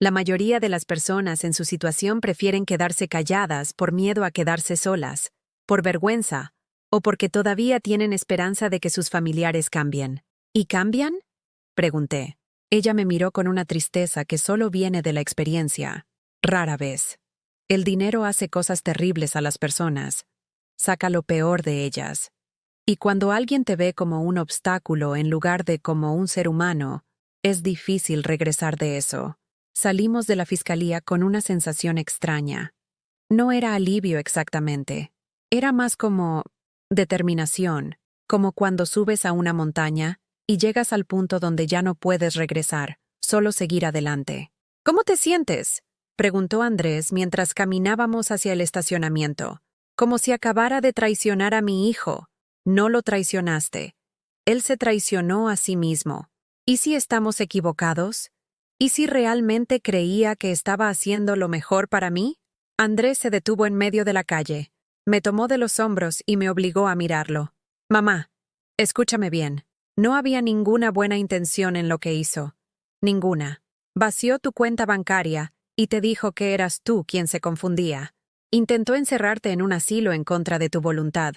La mayoría de las personas en su situación prefieren quedarse calladas por miedo a quedarse solas, por vergüenza, o porque todavía tienen esperanza de que sus familiares cambien. ¿Y cambian? Pregunté. Ella me miró con una tristeza que solo viene de la experiencia. Rara vez. El dinero hace cosas terribles a las personas. Saca lo peor de ellas. Y cuando alguien te ve como un obstáculo en lugar de como un ser humano, es difícil regresar de eso. Salimos de la fiscalía con una sensación extraña. No era alivio exactamente. Era más como determinación, como cuando subes a una montaña y llegas al punto donde ya no puedes regresar, solo seguir adelante. ¿Cómo te sientes?, preguntó Andrés mientras caminábamos hacia el estacionamiento. Como si acabara de traicionar a mi hijo. No lo traicionaste. Él se traicionó a sí mismo. ¿Y si estamos equivocados? ¿Y si realmente creía que estaba haciendo lo mejor para mí? Andrés se detuvo en medio de la calle. Me tomó de los hombros y me obligó a mirarlo. Mamá, escúchame bien. No había ninguna buena intención en lo que hizo. Ninguna. Vació tu cuenta bancaria y te dijo que eras tú quien se confundía. Intentó encerrarte en un asilo en contra de tu voluntad.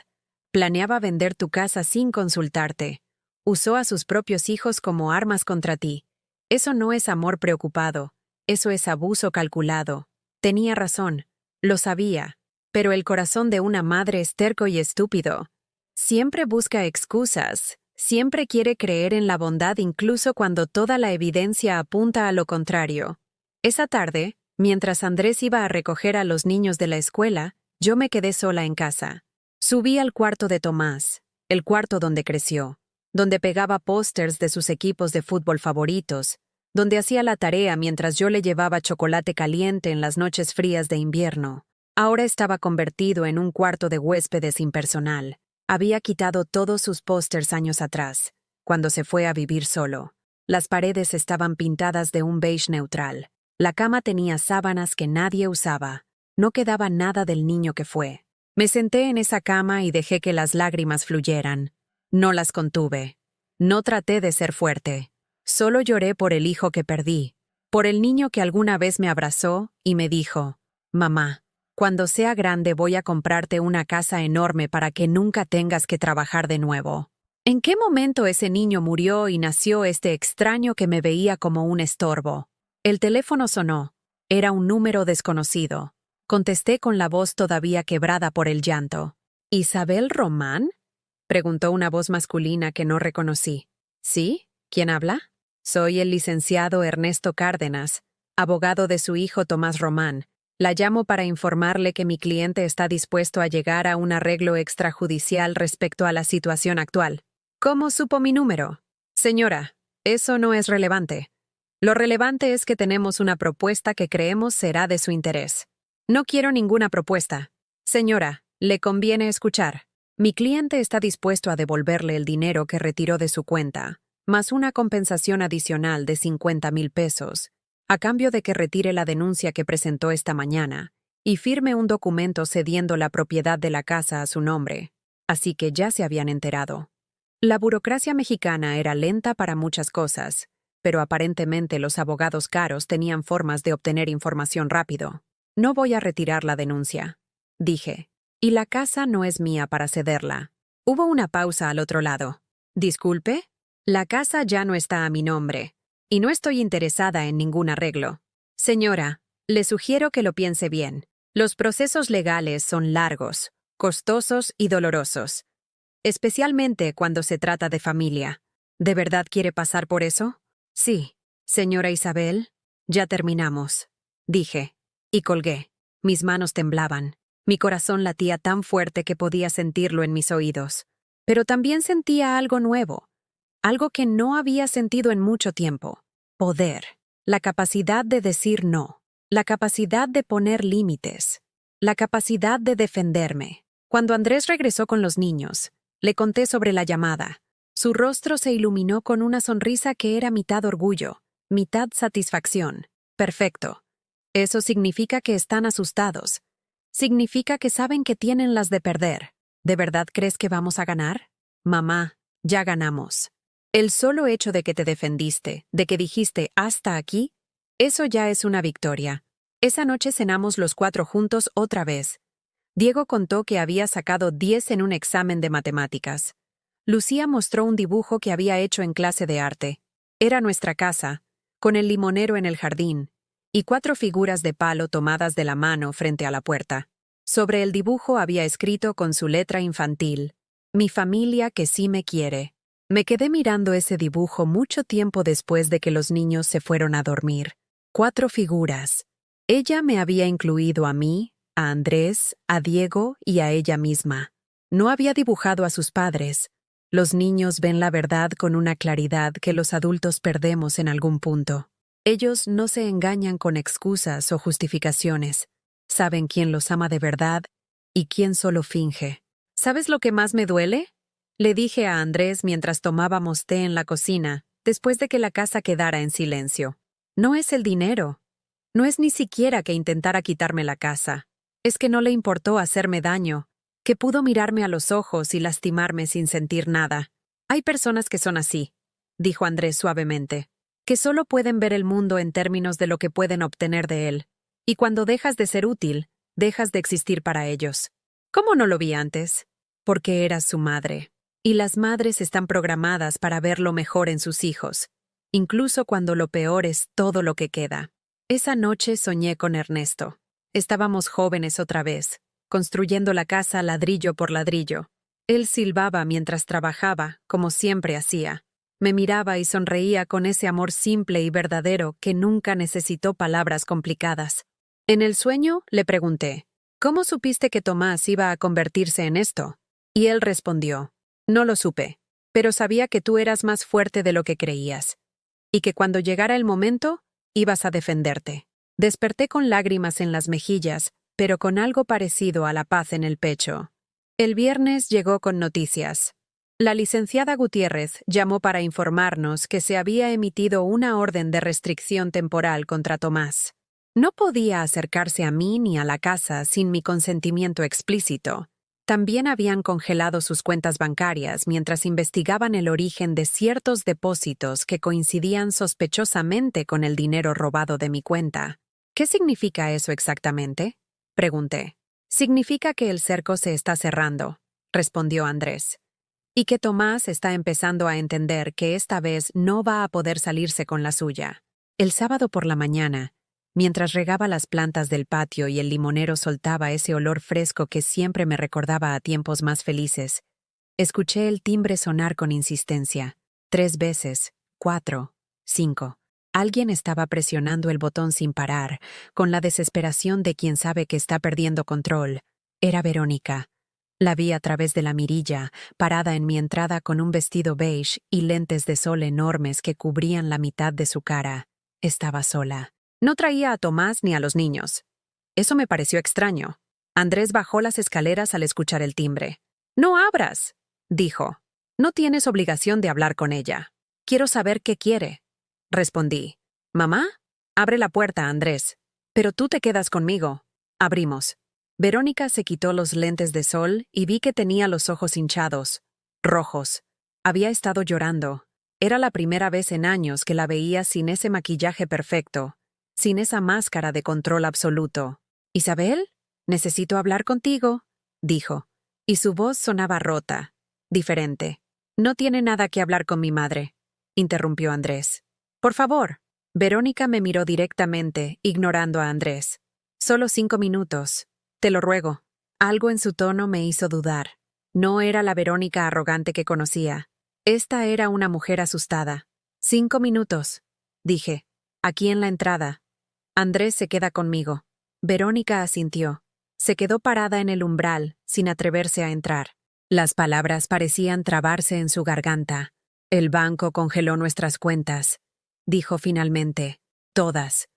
Planeaba vender tu casa sin consultarte. Usó a sus propios hijos como armas contra ti. Eso no es amor preocupado. Eso es abuso calculado. Tenía razón. Lo sabía. Pero el corazón de una madre es terco y estúpido. Siempre busca excusas. Siempre quiere creer en la bondad incluso cuando toda la evidencia apunta a lo contrario. Esa tarde, mientras Andrés iba a recoger a los niños de la escuela, yo me quedé sola en casa. Subí al cuarto de Tomás, el cuarto donde creció, donde pegaba pósters de sus equipos de fútbol favoritos, donde hacía la tarea mientras yo le llevaba chocolate caliente en las noches frías de invierno. Ahora estaba convertido en un cuarto de huéspedes impersonal. Había quitado todos sus pósters años atrás, cuando se fue a vivir solo. Las paredes estaban pintadas de un beige neutral. La cama tenía sábanas que nadie usaba. No quedaba nada del niño que fue. Me senté en esa cama y dejé que las lágrimas fluyeran. No las contuve. No traté de ser fuerte. Solo lloré por el hijo que perdí, por el niño que alguna vez me abrazó y me dijo, «Mamá, cuando sea grande voy a comprarte una casa enorme para que nunca tengas que trabajar de nuevo». ¿En qué momento ese niño murió y nació este extraño que me veía como un estorbo? El teléfono sonó. Era un número desconocido. Contesté con la voz todavía quebrada por el llanto. «¿Isabel Román?», preguntó una voz masculina que no reconocí. «¿Sí? ¿Quién habla?» «Soy el licenciado Ernesto Cárdenas, abogado de su hijo Tomás Román. La llamo para informarle que mi cliente está dispuesto a llegar a un arreglo extrajudicial respecto a la situación actual». «¿Cómo supo mi número?» «Señora, eso no es relevante. Lo relevante es que tenemos una propuesta que creemos será de su interés». «No quiero ninguna propuesta. Señora, le conviene escuchar. Mi cliente está dispuesto a devolverle el dinero que retiró de su cuenta, más una compensación adicional de 50,000 pesos, a cambio de que retire la denuncia que presentó esta mañana y firme un documento cediendo la propiedad de la casa a su nombre». Así que ya se habían enterado. La burocracia mexicana era lenta para muchas cosas, pero aparentemente los abogados caros tenían formas de obtener información rápido. «No voy a retirar la denuncia», dije, «y la casa no es mía para cederla». Hubo una pausa al otro lado. «Disculpe, la casa ya no está a mi nombre, y no estoy interesada en ningún arreglo. Señora, le sugiero que lo piense bien. Los procesos legales son largos, costosos y dolorosos, especialmente cuando se trata de familia. ¿De verdad quiere pasar por eso? Sí, señora Isabel, ya terminamos, dije, y colgué. Mis manos temblaban. Mi corazón latía tan fuerte que podía sentirlo en mis oídos. Pero también sentía algo nuevo, algo que no había sentido en mucho tiempo. Poder, la capacidad de decir no, la capacidad de poner límites, la capacidad de defenderme. Cuando Andrés regresó con los niños, le conté sobre la llamada. Su rostro se iluminó con una sonrisa que era mitad orgullo, mitad satisfacción. Perfecto. Eso significa que están asustados. Significa que saben que tienen las de perder. ¿De verdad crees que vamos a ganar? Mamá, ya ganamos. El solo hecho de que te defendiste, de que dijiste hasta aquí, eso ya es una victoria. Esa noche cenamos los 4 juntos otra vez. Diego contó que había sacado 10 en un examen de matemáticas. Lucía mostró un dibujo que había hecho en clase de arte. Era nuestra casa, con el limonero en el jardín, y 4 figuras de palo tomadas de la mano frente a la puerta. Sobre el dibujo había escrito con su letra infantil: Mi familia que sí me quiere. Me quedé mirando ese dibujo mucho tiempo después de que los niños se fueron a dormir. 4 figuras. Ella me había incluido a mí, a Andrés, a Diego y a ella misma. No había dibujado a sus padres. Los niños ven la verdad con una claridad que los adultos perdemos en algún punto. Ellos no se engañan con excusas o justificaciones. Saben quién los ama de verdad y quién solo finge. ¿Sabes lo que más me duele? Le dije a Andrés mientras tomábamos té en la cocina, después de que la casa quedara en silencio. No es el dinero. No es ni siquiera que intentara quitarme la casa. Es que no le importó hacerme daño, que pudo mirarme a los ojos y lastimarme sin sentir nada. Hay personas que son así, dijo Andrés suavemente, que solo pueden ver el mundo en términos de lo que pueden obtener de él. Y cuando dejas de ser útil, dejas de existir para ellos. ¿Cómo no lo vi antes? Porque eras su madre. Y las madres están programadas para ver lo mejor en sus hijos, incluso cuando lo peor es todo lo que queda. Esa noche soñé con Ernesto. Estábamos jóvenes otra vez, construyendo la casa ladrillo por ladrillo. Él silbaba mientras trabajaba, como siempre hacía. Me miraba y sonreía con ese amor simple y verdadero que nunca necesitó palabras complicadas. En el sueño le pregunté, ¿cómo supiste que Tomás iba a convertirse en esto? Y él respondió, no lo supe, pero sabía que tú eras más fuerte de lo que creías, y que cuando llegara el momento, ibas a defenderte. Desperté con lágrimas en las mejillas, pero con algo parecido a la paz en el pecho. El viernes llegó con noticias. La licenciada Gutiérrez llamó para informarnos que se había emitido una orden de restricción temporal contra Tomás. No podía acercarse a mí ni a la casa sin mi consentimiento explícito. También habían congelado sus cuentas bancarias mientras investigaban el origen de ciertos depósitos que coincidían sospechosamente con el dinero robado de mi cuenta. ¿Qué significa eso exactamente? Pregunté. Significa que el cerco se está cerrando, respondió Andrés, y que Tomás está empezando a entender que esta vez no va a poder salirse con la suya. El sábado por la mañana, mientras regaba las plantas del patio y el limonero soltaba ese olor fresco que siempre me recordaba a tiempos más felices, escuché el timbre sonar con insistencia. 3 veces, 4, 5. Alguien estaba presionando el botón sin parar, con la desesperación de quien sabe que está perdiendo control. Era Verónica. La vi a través de la mirilla, parada en mi entrada con un vestido beige y lentes de sol enormes que cubrían la mitad de su cara. Estaba sola. No traía a Tomás ni a los niños. Eso me pareció extraño. Andrés bajó las escaleras al escuchar el timbre. «No abras», dijo. «No tienes obligación de hablar con ella. Quiero saber qué quiere». Respondí. «¿Mamá? Abre la puerta, Andrés. Pero tú te quedas conmigo». Abrimos. Verónica se quitó los lentes de sol y vi que tenía los ojos hinchados, rojos. Había estado llorando. Era la primera vez en años que la veía sin ese maquillaje perfecto, sin esa máscara de control absoluto. «Isabel, necesito hablar contigo», dijo, y su voz sonaba rota, diferente. «No tiene nada que hablar con mi madre», interrumpió Andrés. «Por favor». Verónica me miró directamente, ignorando a Andrés. Solo 5 minutos. Te lo ruego. Algo en su tono me hizo dudar. No era la Verónica arrogante que conocía. Esta era una mujer asustada. 5 minutos, dije. Aquí en la entrada. Andrés se queda conmigo. Verónica asintió. Se quedó parada en el umbral, sin atreverse a entrar. Las palabras parecían trabarse en su garganta. El banco congeló nuestras cuentas, dijo finalmente. Todas.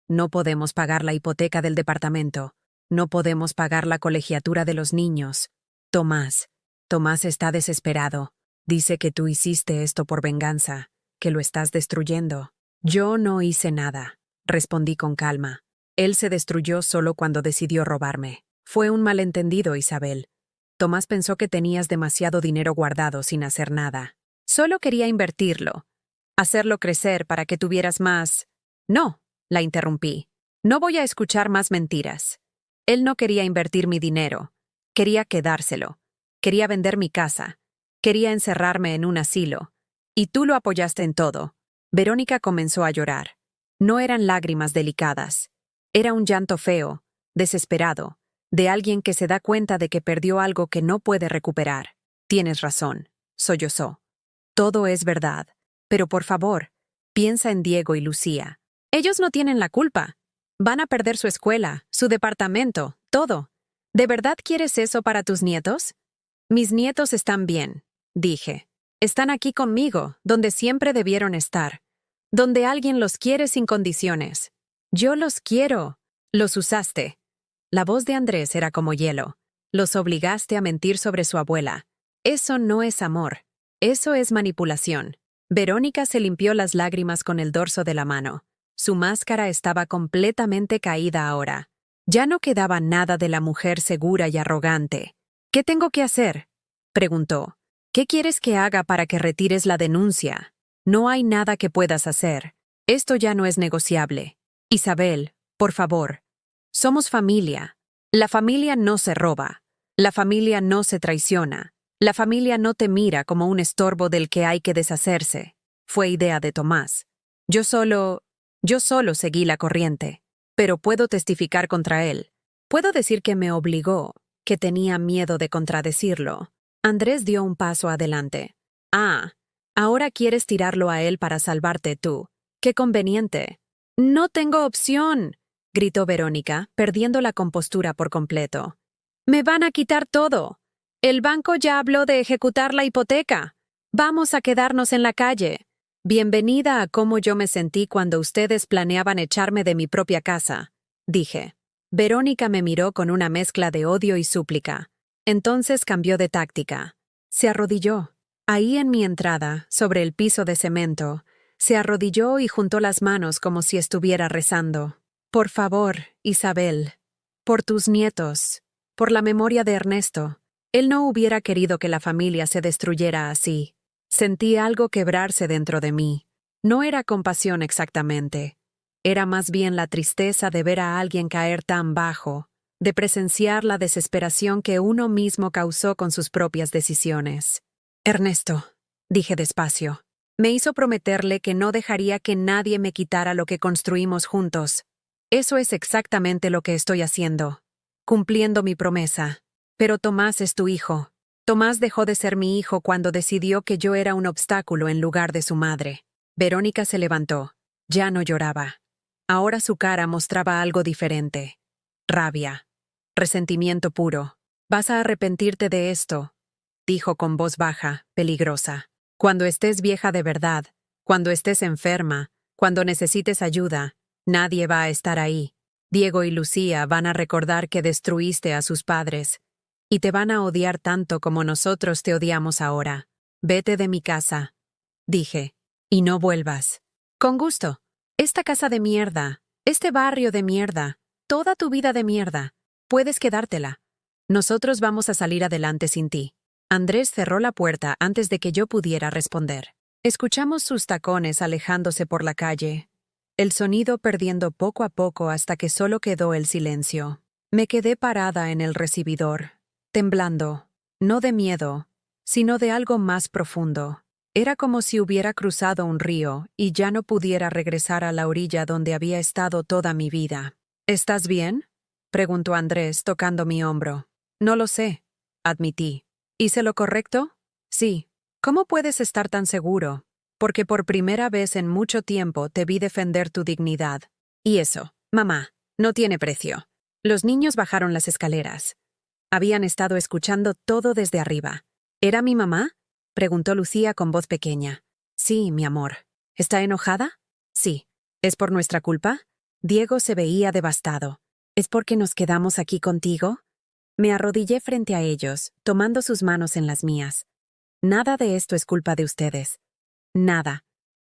No podemos pagar la hipoteca del departamento. No podemos pagar la colegiatura de los niños. Tomás está desesperado. Dice que tú hiciste esto por venganza, que lo estás destruyendo. Yo no hice nada, respondí con calma. Él se destruyó solo cuando decidió robarme. Fue un malentendido, Isabel. Tomás pensó que tenías demasiado dinero guardado sin hacer nada. Solo quería invertirlo, hacerlo crecer para que tuvieras más. No, la interrumpí. No voy a escuchar más mentiras. Él no quería invertir mi dinero. Quería quedárselo. Quería vender mi casa. Quería encerrarme en un asilo. Y tú lo apoyaste en todo. Verónica comenzó a llorar. No eran lágrimas delicadas. Era un llanto feo, desesperado, de alguien que se da cuenta de que perdió algo que no puede recuperar. Tienes razón, sollozó. Todo es verdad. Pero por favor, piensa en Diego y Lucía. Ellos no tienen la culpa. Van a perder su escuela, su departamento, todo. ¿De verdad quieres eso para tus nietos? Mis nietos están bien, dije. Están aquí conmigo, donde siempre debieron estar. Donde alguien los quiere sin condiciones. Yo los quiero. Los usaste. La voz de Andrés era como hielo. Los obligaste a mentir sobre su abuela. Eso no es amor. Eso es manipulación. Verónica se limpió las lágrimas con el dorso de la mano. Su máscara estaba completamente caída ahora. Ya no quedaba nada de la mujer segura y arrogante. ¿Qué tengo que hacer?, preguntó. ¿Qué quieres que haga para que retires la denuncia? No hay nada que puedas hacer. Esto ya no es negociable. Isabel, por favor. Somos familia. La familia no se roba. La familia no se traiciona. La familia no te mira como un estorbo del que hay que deshacerse. Fue idea de Tomás. Yo solo seguí la corriente. Pero puedo testificar contra él. Puedo decir que me obligó, que tenía miedo de contradecirlo. Andrés dio un paso adelante. Ah, ahora quieres tirarlo a él para salvarte tú. ¡Qué conveniente! No tengo opción, gritó Verónica, perdiendo la compostura por completo. Me van a quitar todo. El banco ya habló de ejecutar la hipoteca. Vamos a quedarnos en la calle. Bienvenida a cómo yo me sentí cuando ustedes planeaban echarme de mi propia casa, dije. Verónica me miró con una mezcla de odio y súplica. Entonces cambió de táctica. Se arrodilló. Ahí en mi entrada, sobre el piso de cemento, se arrodilló y juntó las manos como si estuviera rezando. Por favor, Isabel, por tus nietos, por la memoria de Ernesto. Él no hubiera querido que la familia se destruyera así. Sentí algo quebrarse dentro de mí. No era compasión exactamente. Era más bien la tristeza de ver a alguien caer tan bajo, de presenciar la desesperación que uno mismo causó con sus propias decisiones. Ernesto, dije despacio, me hizo prometerle que no dejaría que nadie me quitara lo que construimos juntos. Eso es exactamente lo que estoy haciendo, cumpliendo mi promesa. Pero Tomás es tu hijo. Tomás dejó de ser mi hijo cuando decidió que yo era un obstáculo en lugar de su madre. Verónica se levantó. Ya no lloraba. Ahora su cara mostraba algo diferente. Rabia. Resentimiento puro. Vas a arrepentirte de esto, dijo con voz baja, peligrosa. Cuando estés vieja de verdad, cuando estés enferma, cuando necesites ayuda, nadie va a estar ahí. Diego y Lucía van a recordar que destruiste a sus padres. Y te van a odiar tanto como nosotros te odiamos ahora. Vete de mi casa, dije, y no vuelvas. Con gusto. Esta casa de mierda, este barrio de mierda, toda tu vida de mierda, puedes quedártela. Nosotros vamos a salir adelante sin ti. Andrés cerró la puerta antes de que yo pudiera responder. Escuchamos sus tacones alejándose por la calle, el sonido perdiendo poco a poco hasta que solo quedó el silencio. Me quedé parada en el recibidor, temblando, no de miedo, sino de algo más profundo. Era como si hubiera cruzado un río y ya no pudiera regresar a la orilla donde había estado toda mi vida. ¿Estás bien?, preguntó Andrés, tocando mi hombro. No lo sé, admití. ¿Hice lo correcto? Sí. ¿Cómo puedes estar tan seguro? Porque por primera vez en mucho tiempo te vi defender tu dignidad. Y eso, mamá, no tiene precio. Los niños bajaron las escaleras. Habían estado escuchando todo desde arriba. ¿Era mi mamá? Preguntó Lucía con voz pequeña. Sí, mi amor. ¿Está enojada? Sí. ¿Es por nuestra culpa? Diego se veía devastado. ¿Es porque nos quedamos aquí contigo? Me arrodillé frente a ellos, tomando sus manos en las mías. Nada de esto es culpa de ustedes. Nada.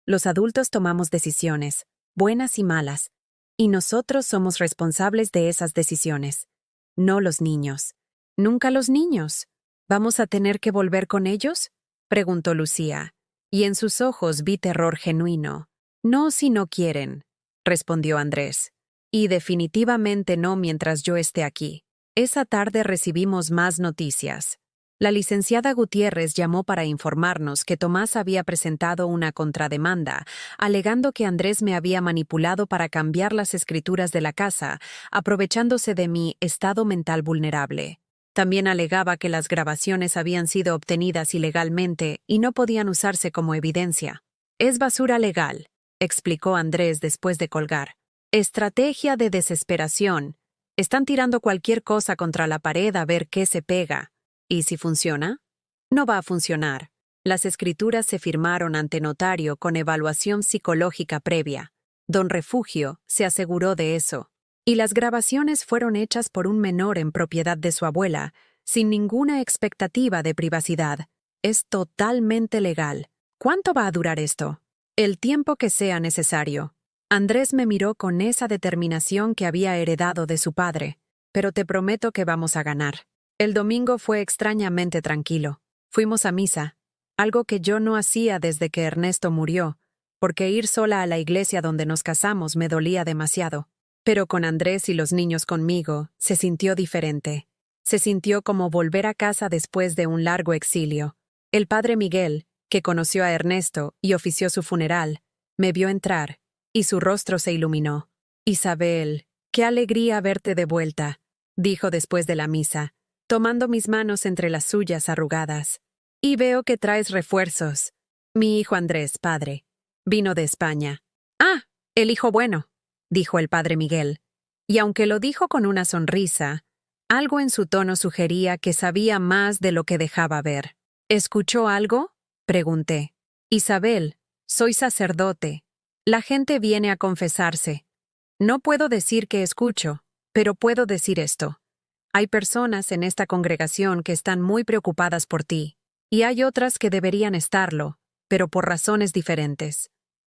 Los adultos tomamos decisiones, buenas y malas, y nosotros somos responsables de esas decisiones. No los niños. Nunca los niños. ¿Vamos a tener que volver con ellos? Preguntó Lucía, y en sus ojos vi terror genuino. No si no quieren, respondió Andrés. Y definitivamente no mientras yo esté aquí. Esa tarde recibimos más noticias. La licenciada Gutiérrez llamó para informarnos que Tomás había presentado una contrademanda, alegando que Andrés me había manipulado para cambiar las escrituras de la casa, aprovechándose de mi estado mental vulnerable. También alegaba que las grabaciones habían sido obtenidas ilegalmente y no podían usarse como evidencia. Es basura legal, explicó Andrés después de colgar. Estrategia de desesperación. Están tirando cualquier cosa contra la pared a ver qué se pega. ¿Y si funciona? No va a funcionar. Las escrituras se firmaron ante notario con evaluación psicológica previa. Don Refugio se aseguró de eso. Y las grabaciones fueron hechas por un menor en propiedad de su abuela, sin ninguna expectativa de privacidad. Es totalmente legal. ¿Cuánto va a durar esto? El tiempo que sea necesario. Andrés me miró con esa determinación que había heredado de su padre. Pero te prometo que vamos a ganar. El domingo fue extrañamente tranquilo. Fuimos a misa, algo que yo no hacía desde que Ernesto murió, porque ir sola a la iglesia donde nos casamos me dolía demasiado. Pero con Andrés y los niños conmigo, se sintió diferente. Se sintió como volver a casa después de un largo exilio. El padre Miguel, que conoció a Ernesto y ofició su funeral, me vio entrar, y su rostro se iluminó. Isabel, qué alegría verte de vuelta, dijo después de la misa, tomando mis manos entre las suyas arrugadas. Y veo que traes refuerzos. Mi hijo Andrés, padre, vino de España. Ah, el hijo bueno, dijo el padre Miguel. Y aunque lo dijo con una sonrisa, algo en su tono sugería que sabía más de lo que dejaba ver. ¿Escuchó algo? Pregunté. Isabel, soy sacerdote. La gente viene a confesarse. No puedo decir que escucho, pero puedo decir esto. Hay personas en esta congregación que están muy preocupadas por ti, y hay otras que deberían estarlo, pero por razones diferentes.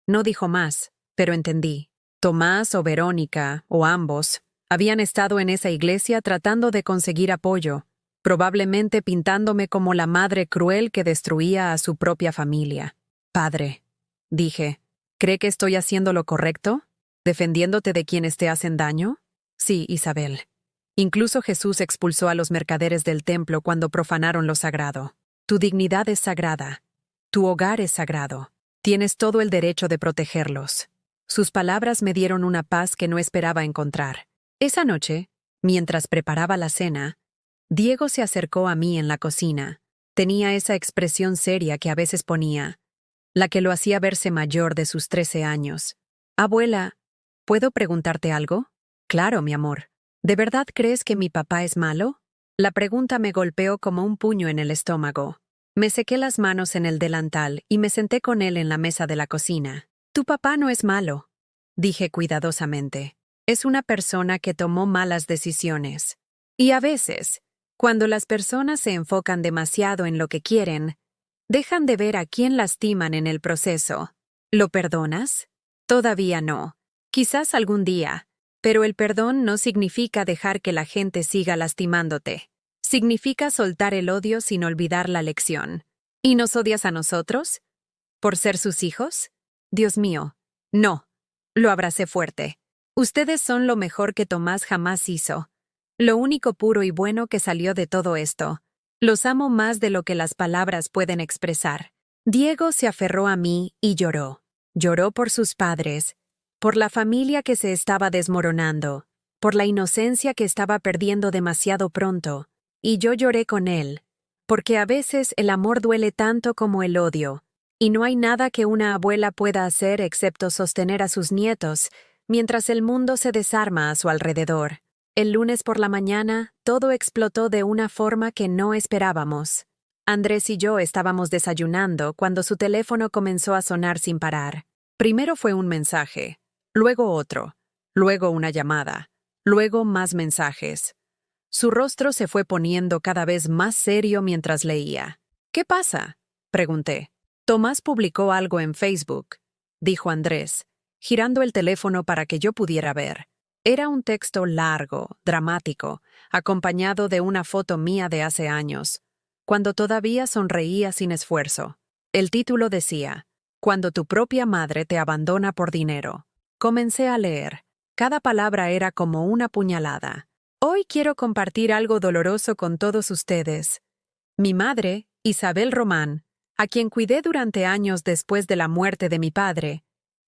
No dijo más, pero entendí. Tomás o Verónica, o ambos, habían estado en esa iglesia tratando de conseguir apoyo, probablemente pintándome como la madre cruel que destruía a su propia familia. Padre, dije, ¿cree que estoy haciendo lo correcto? ¿Defendiéndote de quienes te hacen daño? Sí, Isabel. Incluso Jesús expulsó a los mercaderes del templo cuando profanaron lo sagrado. Tu dignidad es sagrada. Tu hogar es sagrado. Tienes todo el derecho de protegerlos. Sus palabras me dieron una paz que no esperaba encontrar. Esa noche, mientras preparaba la cena, Diego se acercó a mí en la cocina. Tenía esa expresión seria que a veces ponía, la que lo hacía verse mayor de sus 13 años. Abuela, ¿puedo preguntarte algo? Claro, mi amor. ¿De verdad crees que mi papá es malo? La pregunta me golpeó como un puño en el estómago. Me sequé las manos en el delantal y me senté con él en la mesa de la cocina. Tu papá no es malo, dije cuidadosamente. Es una persona que tomó malas decisiones. Y a veces, cuando las personas se enfocan demasiado en lo que quieren, dejan de ver a quién lastiman en el proceso. ¿Lo perdonas? Todavía no. Quizás algún día. Pero el perdón no significa dejar que la gente siga lastimándote. Significa soltar el odio sin olvidar la lección. ¿Y nos odias a nosotros? ¿Por ser sus hijos? Dios mío, no. Lo abracé fuerte. Ustedes son lo mejor que Tomás jamás hizo. Lo único puro y bueno que salió de todo esto. Los amo más de lo que las palabras pueden expresar. Diego se aferró a mí y lloró. Lloró por sus padres, por la familia que se estaba desmoronando, por la inocencia que estaba perdiendo demasiado pronto, y yo lloré con él, porque a veces el amor duele tanto como el odio, y no hay nada que una abuela pueda hacer excepto sostener a sus nietos mientras el mundo se desarma a su alrededor. El lunes por la mañana, todo explotó de una forma que no esperábamos. Andrés y yo estábamos desayunando cuando su teléfono comenzó a sonar sin parar. Primero fue un mensaje, luego otro, luego una llamada, luego más mensajes. Su rostro se fue poniendo cada vez más serio mientras leía. ¿Qué pasa?, pregunté. Tomás publicó algo en Facebook, dijo Andrés, girando el teléfono para que yo pudiera ver. Era un texto largo, dramático, acompañado de una foto mía de hace años, cuando todavía sonreía sin esfuerzo. El título decía, «Cuando tu propia madre te abandona por dinero». Comencé a leer. Cada palabra era como una puñalada. Hoy quiero compartir algo doloroso con todos ustedes. Mi madre, Isabel Román, a quien cuidé durante años después de la muerte de mi padre,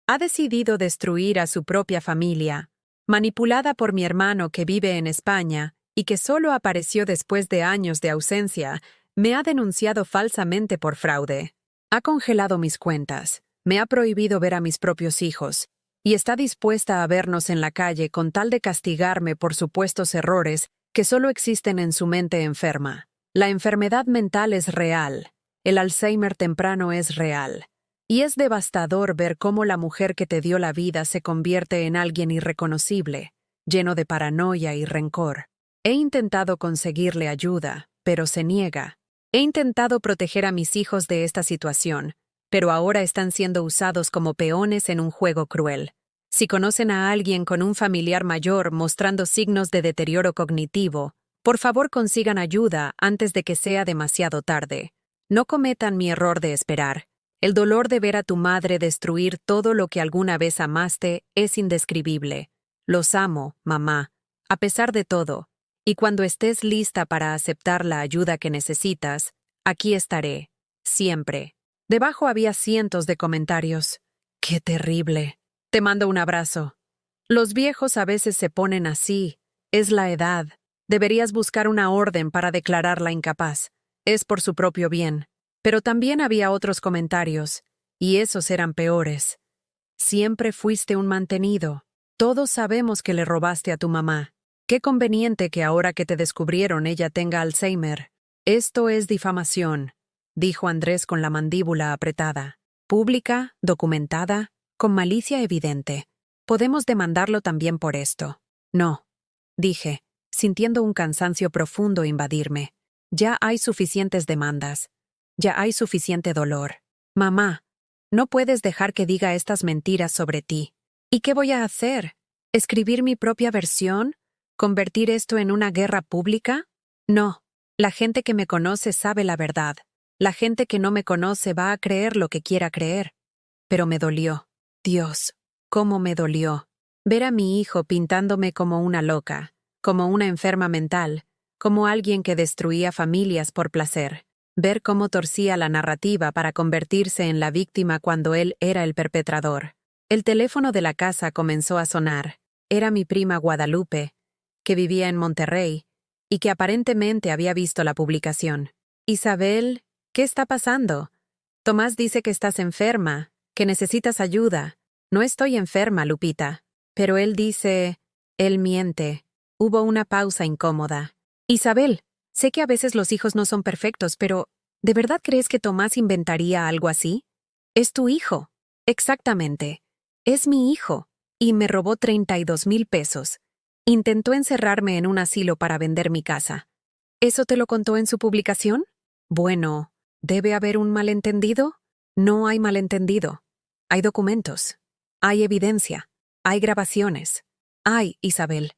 ha decidido destruir a su propia familia, manipulada por mi hermano que vive en España y que solo apareció después de años de ausencia. Me ha denunciado falsamente por fraude. Ha congelado mis cuentas, me ha prohibido ver a mis propios hijos, y está dispuesta a vernos en la calle con tal de castigarme por supuestos errores que solo existen en su mente enferma. La enfermedad mental es real, el Alzheimer temprano es real, y es devastador ver cómo la mujer que te dio la vida se convierte en alguien irreconocible, lleno de paranoia y rencor. He intentado conseguirle ayuda, pero se niega. He intentado proteger a mis hijos de esta situación, pero ahora están siendo usados como peones en un juego cruel. Si conocen a alguien con un familiar mayor mostrando signos de deterioro cognitivo, por favor consigan ayuda antes de que sea demasiado tarde. No cometan mi error de esperar. El dolor de ver a tu madre destruir todo lo que alguna vez amaste es indescribible. Los amo, mamá, a pesar de todo. Y cuando estés lista para aceptar la ayuda que necesitas, aquí estaré, siempre. Debajo había cientos de comentarios. ¡Qué terrible! Te mando un abrazo. Los viejos a veces se ponen así. Es la edad. Deberías buscar una orden para declararla incapaz. Es por su propio bien. Pero también había otros comentarios, y esos eran peores. Siempre fuiste un mantenido. Todos sabemos que le robaste a tu mamá. Qué conveniente que ahora que te descubrieron ella tenga Alzheimer. Esto es difamación, dijo Andrés con la mandíbula apretada. Pública, documentada, con malicia evidente. Podemos demandarlo también por esto. No, dije, sintiendo un cansancio profundo invadirme. Ya hay suficientes demandas. Ya hay suficiente dolor. Mamá, no puedes dejar que diga estas mentiras sobre ti. ¿Y qué voy a hacer? ¿Escribir mi propia versión? ¿Convertir esto en una guerra pública? No. La gente que me conoce sabe la verdad. La gente que no me conoce va a creer lo que quiera creer. Pero me dolió. Dios, cómo me dolió. Ver a mi hijo pintándome como una loca, como una enferma mental, como alguien que destruía familias por placer. Ver cómo torcía la narrativa para convertirse en la víctima cuando él era el perpetrador. El teléfono de la casa comenzó a sonar. Era mi prima Guadalupe, que vivía en Monterrey, y que aparentemente había visto la publicación. Isabel, ¿qué está pasando? Tomás dice que estás enferma, que necesitas ayuda. No estoy enferma, Lupita. Pero él dice... Él miente. Hubo una pausa incómoda. Isabel, sé que a veces los hijos no son perfectos, pero ¿de verdad crees que Tomás inventaría algo así? Es tu hijo. Exactamente. Es mi hijo. Y me robó 32,000 pesos. Intentó encerrarme en un asilo para vender mi casa. ¿Eso te lo contó en su publicación? Bueno, ¿debe haber un malentendido? No hay malentendido. Hay documentos. Hay evidencia. Hay grabaciones. Hay, Isabel.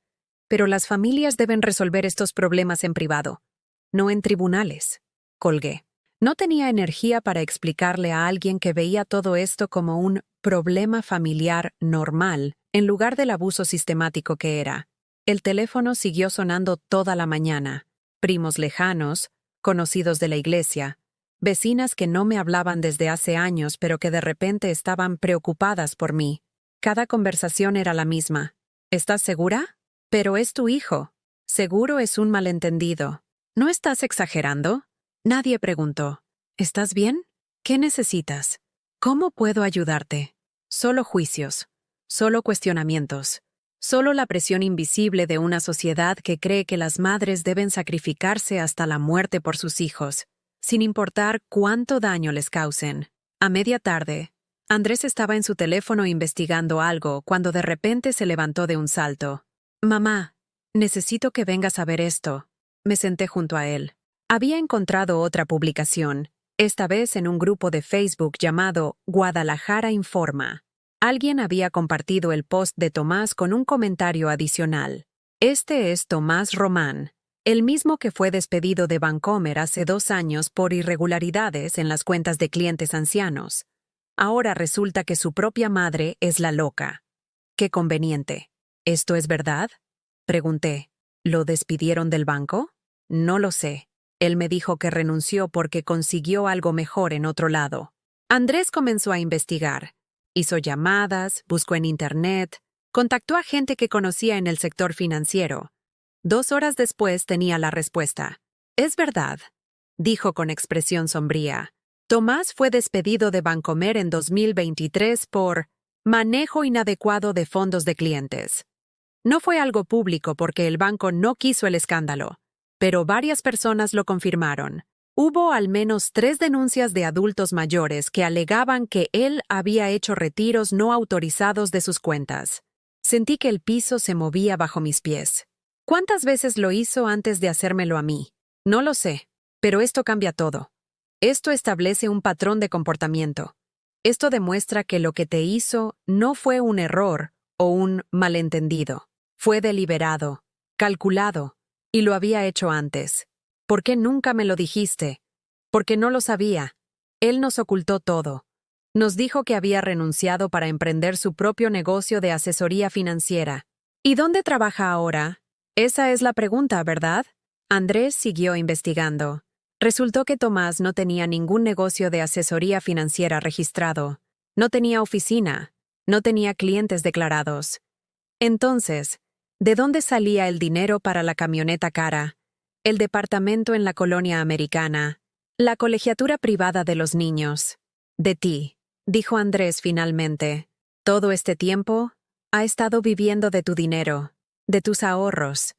Pero las familias deben resolver estos problemas en privado, no en tribunales. Colgué. No tenía energía para explicarle a alguien que veía todo esto como un problema familiar normal en lugar del abuso sistemático que era. El teléfono siguió sonando toda la mañana. Primos lejanos, conocidos de la iglesia, vecinas que no me hablaban desde hace años pero que de repente estaban preocupadas por mí. Cada conversación era la misma. ¿Estás segura? Pero es tu hijo. Seguro es un malentendido. ¿No estás exagerando? Nadie preguntó. ¿Estás bien? ¿Qué necesitas? ¿Cómo puedo ayudarte? Solo juicios. Solo cuestionamientos. Solo la presión invisible de una sociedad que cree que las madres deben sacrificarse hasta la muerte por sus hijos, sin importar cuánto daño les causen. A media tarde, Andrés estaba en su teléfono investigando algo cuando de repente se levantó de un salto. «Mamá, necesito que vengas a ver esto». Me senté junto a él. Había encontrado otra publicación, esta vez en un grupo de Facebook llamado Guadalajara Informa. Alguien había compartido el post de Tomás con un comentario adicional. Este es Tomás Román, el mismo que fue despedido de Bancomer hace 2 años por irregularidades en las cuentas de clientes ancianos. Ahora resulta que su propia madre es la loca. Qué conveniente. ¿Esto es verdad? Pregunté. ¿Lo despidieron del banco? No lo sé. Él me dijo que renunció porque consiguió algo mejor en otro lado. Andrés comenzó a investigar. Hizo llamadas, buscó en Internet, contactó a gente que conocía en el sector financiero. 2 horas después tenía la respuesta. «Es verdad», dijo con expresión sombría. Tomás fue despedido de Bancomer en 2023 por manejo inadecuado de fondos de clientes. No fue algo público porque el banco no quiso el escándalo, pero varias personas lo confirmaron. Hubo al menos 3 denuncias de adultos mayores que alegaban que él había hecho retiros no autorizados de sus cuentas. Sentí que el piso se movía bajo mis pies. ¿Cuántas veces lo hizo antes de hacérmelo a mí? No lo sé, pero esto cambia todo. Esto establece un patrón de comportamiento. Esto demuestra que lo que te hizo no fue un error o un malentendido. Fue deliberado, calculado, y lo había hecho antes. ¿Por qué nunca me lo dijiste? Porque no lo sabía. Él nos ocultó todo. Nos dijo que había renunciado para emprender su propio negocio de asesoría financiera. ¿Y dónde trabaja ahora? Esa es la pregunta, ¿verdad? Andrés siguió investigando. Resultó que Tomás no tenía ningún negocio de asesoría financiera registrado. No tenía oficina. No tenía clientes declarados. Entonces, ¿de dónde salía el dinero para la camioneta cara, el departamento en la colonia americana, la colegiatura privada de los niños? De ti, dijo Andrés finalmente. Todo este tiempo ha estado viviendo de tu dinero, de tus ahorros,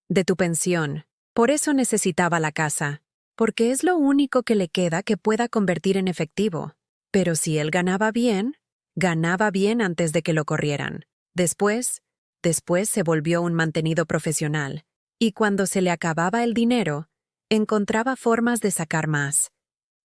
de tu pensión. Por eso necesitaba la casa, porque es lo único que le queda que pueda convertir en efectivo. Pero si él ganaba bien antes de que lo corrieran. Después se volvió un mantenido profesional, y cuando se le acababa el dinero, encontraba formas de sacar más.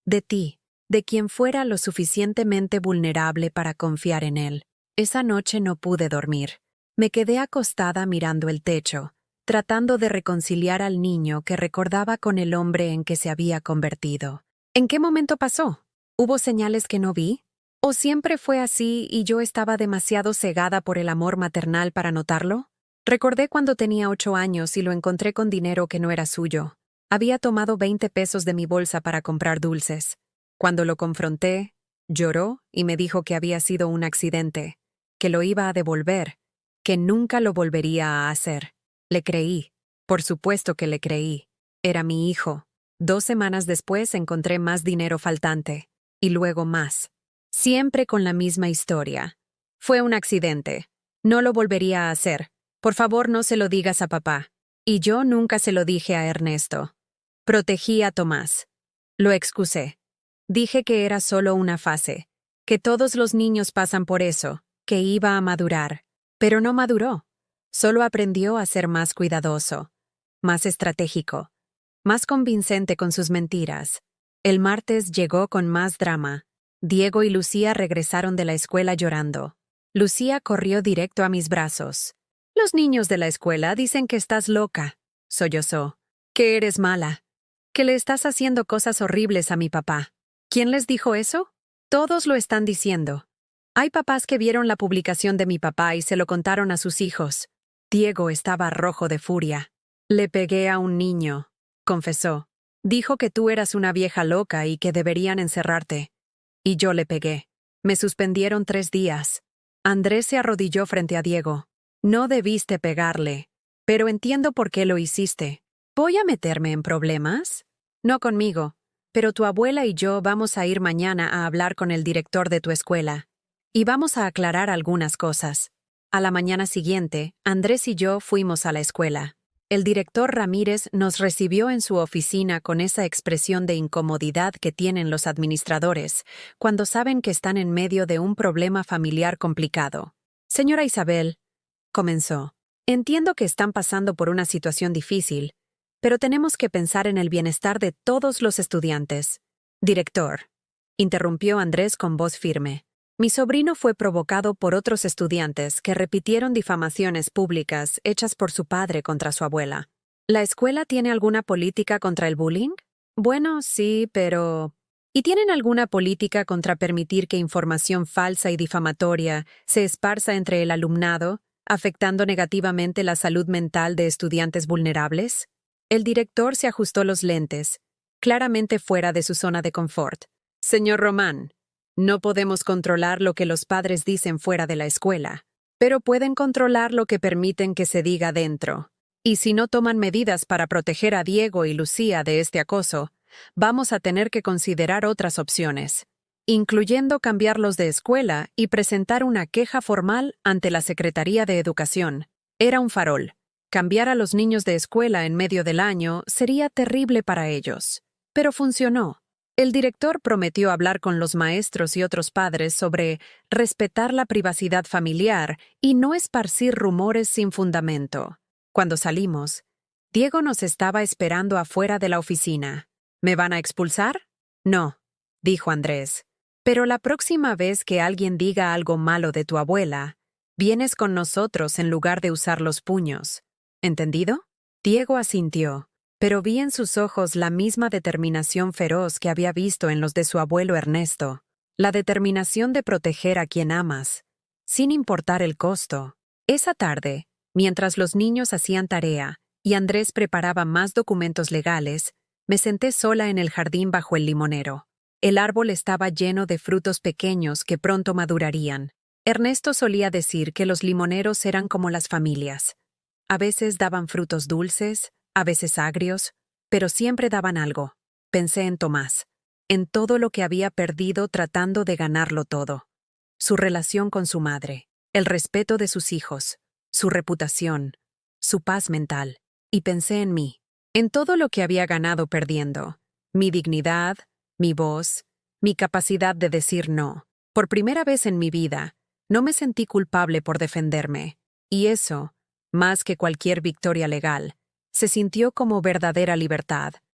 De ti, de quien fuera lo suficientemente vulnerable para confiar en él. Esa noche no pude dormir. Me quedé acostada mirando el techo, tratando de reconciliar al niño que recordaba con el hombre en que se había convertido. ¿En qué momento pasó? ¿Hubo señales que no vi? ¿O siempre fue así y yo estaba demasiado cegada por el amor maternal para notarlo? Recordé cuando tenía 8 años y lo encontré con dinero que no era suyo. Había tomado 20 pesos de mi bolsa para comprar dulces. Cuando lo confronté, lloró y me dijo que había sido un accidente, que lo iba a devolver, que nunca lo volvería a hacer. Le creí. Por supuesto que le creí. Era mi hijo. 2 semanas después encontré más dinero faltante. Y luego más. Siempre con la misma historia. Fue un accidente. No lo volvería a hacer. Por favor, no se lo digas a papá. Y yo nunca se lo dije a Ernesto. Protegí a Tomás. Lo excusé. Dije que era solo una fase, que todos los niños pasan por eso, que iba a madurar. Pero no maduró. Solo aprendió a ser más cuidadoso, más estratégico, más convincente con sus mentiras. El martes llegó con más drama. Diego y Lucía regresaron de la escuela llorando. Lucía corrió directo a mis brazos. «Los niños de la escuela dicen que estás loca», sollozó. «Que eres mala. Que le estás haciendo cosas horribles a mi papá». «¿Quién les dijo eso?» «Todos lo están diciendo. Hay papás que vieron la publicación de mi papá y se lo contaron a sus hijos». Diego estaba rojo de furia. «Le pegué a un niño», confesó. «Dijo que tú eras una vieja loca y que deberían encerrarte». Y yo le pegué. Me suspendieron 3 días. Andrés se arrodilló frente a Diego. «No debiste pegarle». pero entiendo por qué lo hiciste. ¿Voy a meterme en problemas? No conmigo, pero tu abuela y yo vamos a ir mañana a hablar con el director de tu escuela. Y vamos a aclarar algunas cosas. A la mañana siguiente, Andrés y yo fuimos a la escuela. El director Ramírez nos recibió en su oficina con esa expresión de incomodidad que tienen los administradores cuando saben que están en medio de un problema familiar complicado. Señora Isabel, comenzó, entiendo que están pasando por una situación difícil, pero tenemos que pensar en el bienestar de todos los estudiantes. Director, interrumpió Andrés con voz firme. Mi sobrino fue provocado por otros estudiantes que repitieron difamaciones públicas hechas por su padre contra su abuela. ¿La escuela tiene alguna política contra el bullying? Bueno, sí, pero... ¿Y tienen alguna política contra permitir que información falsa y difamatoria se esparza entre el alumnado, afectando negativamente la salud mental de estudiantes vulnerables? El director se ajustó los lentes, claramente fuera de su zona de confort. Señor Román, no podemos controlar lo que los padres dicen fuera de la escuela, pero pueden controlar lo que permiten que se diga dentro. Y si no toman medidas para proteger a Diego y Lucía de este acoso, vamos a tener que considerar otras opciones, incluyendo cambiarlos de escuela y presentar una queja formal ante la Secretaría de Educación. Era un farol. Cambiar a los niños de escuela en medio del año sería terrible para ellos. Pero funcionó. El director prometió hablar con los maestros y otros padres sobre respetar la privacidad familiar y no esparcir rumores sin fundamento. Cuando salimos, Diego nos estaba esperando afuera de la oficina. ¿Me van a expulsar? No, dijo Andrés. Pero la próxima vez que alguien diga algo malo de tu abuela, vienes con nosotros en lugar de usar los puños. ¿Entendido? Diego asintió, pero vi en sus ojos la misma determinación feroz que había visto en los de su abuelo Ernesto, la determinación de proteger a quien amas, sin importar el costo. Esa tarde, mientras los niños hacían tarea y Andrés preparaba más documentos legales, me senté sola en el jardín bajo el limonero. El árbol estaba lleno de frutos pequeños que pronto madurarían. Ernesto solía decir que los limoneros eran como las familias. A veces daban frutos dulces, a veces agrios, pero siempre daban algo. Pensé en Tomás, en todo lo que había perdido tratando de ganarlo todo. Su relación con su madre, el respeto de sus hijos, su reputación, su paz mental. Y pensé en mí, en todo lo que había ganado perdiendo. Mi dignidad, mi voz, mi capacidad de decir no. Por primera vez en mi vida, no me sentí culpable por defenderme. Y eso, más que cualquier victoria legal, se sintió como verdadera libertad.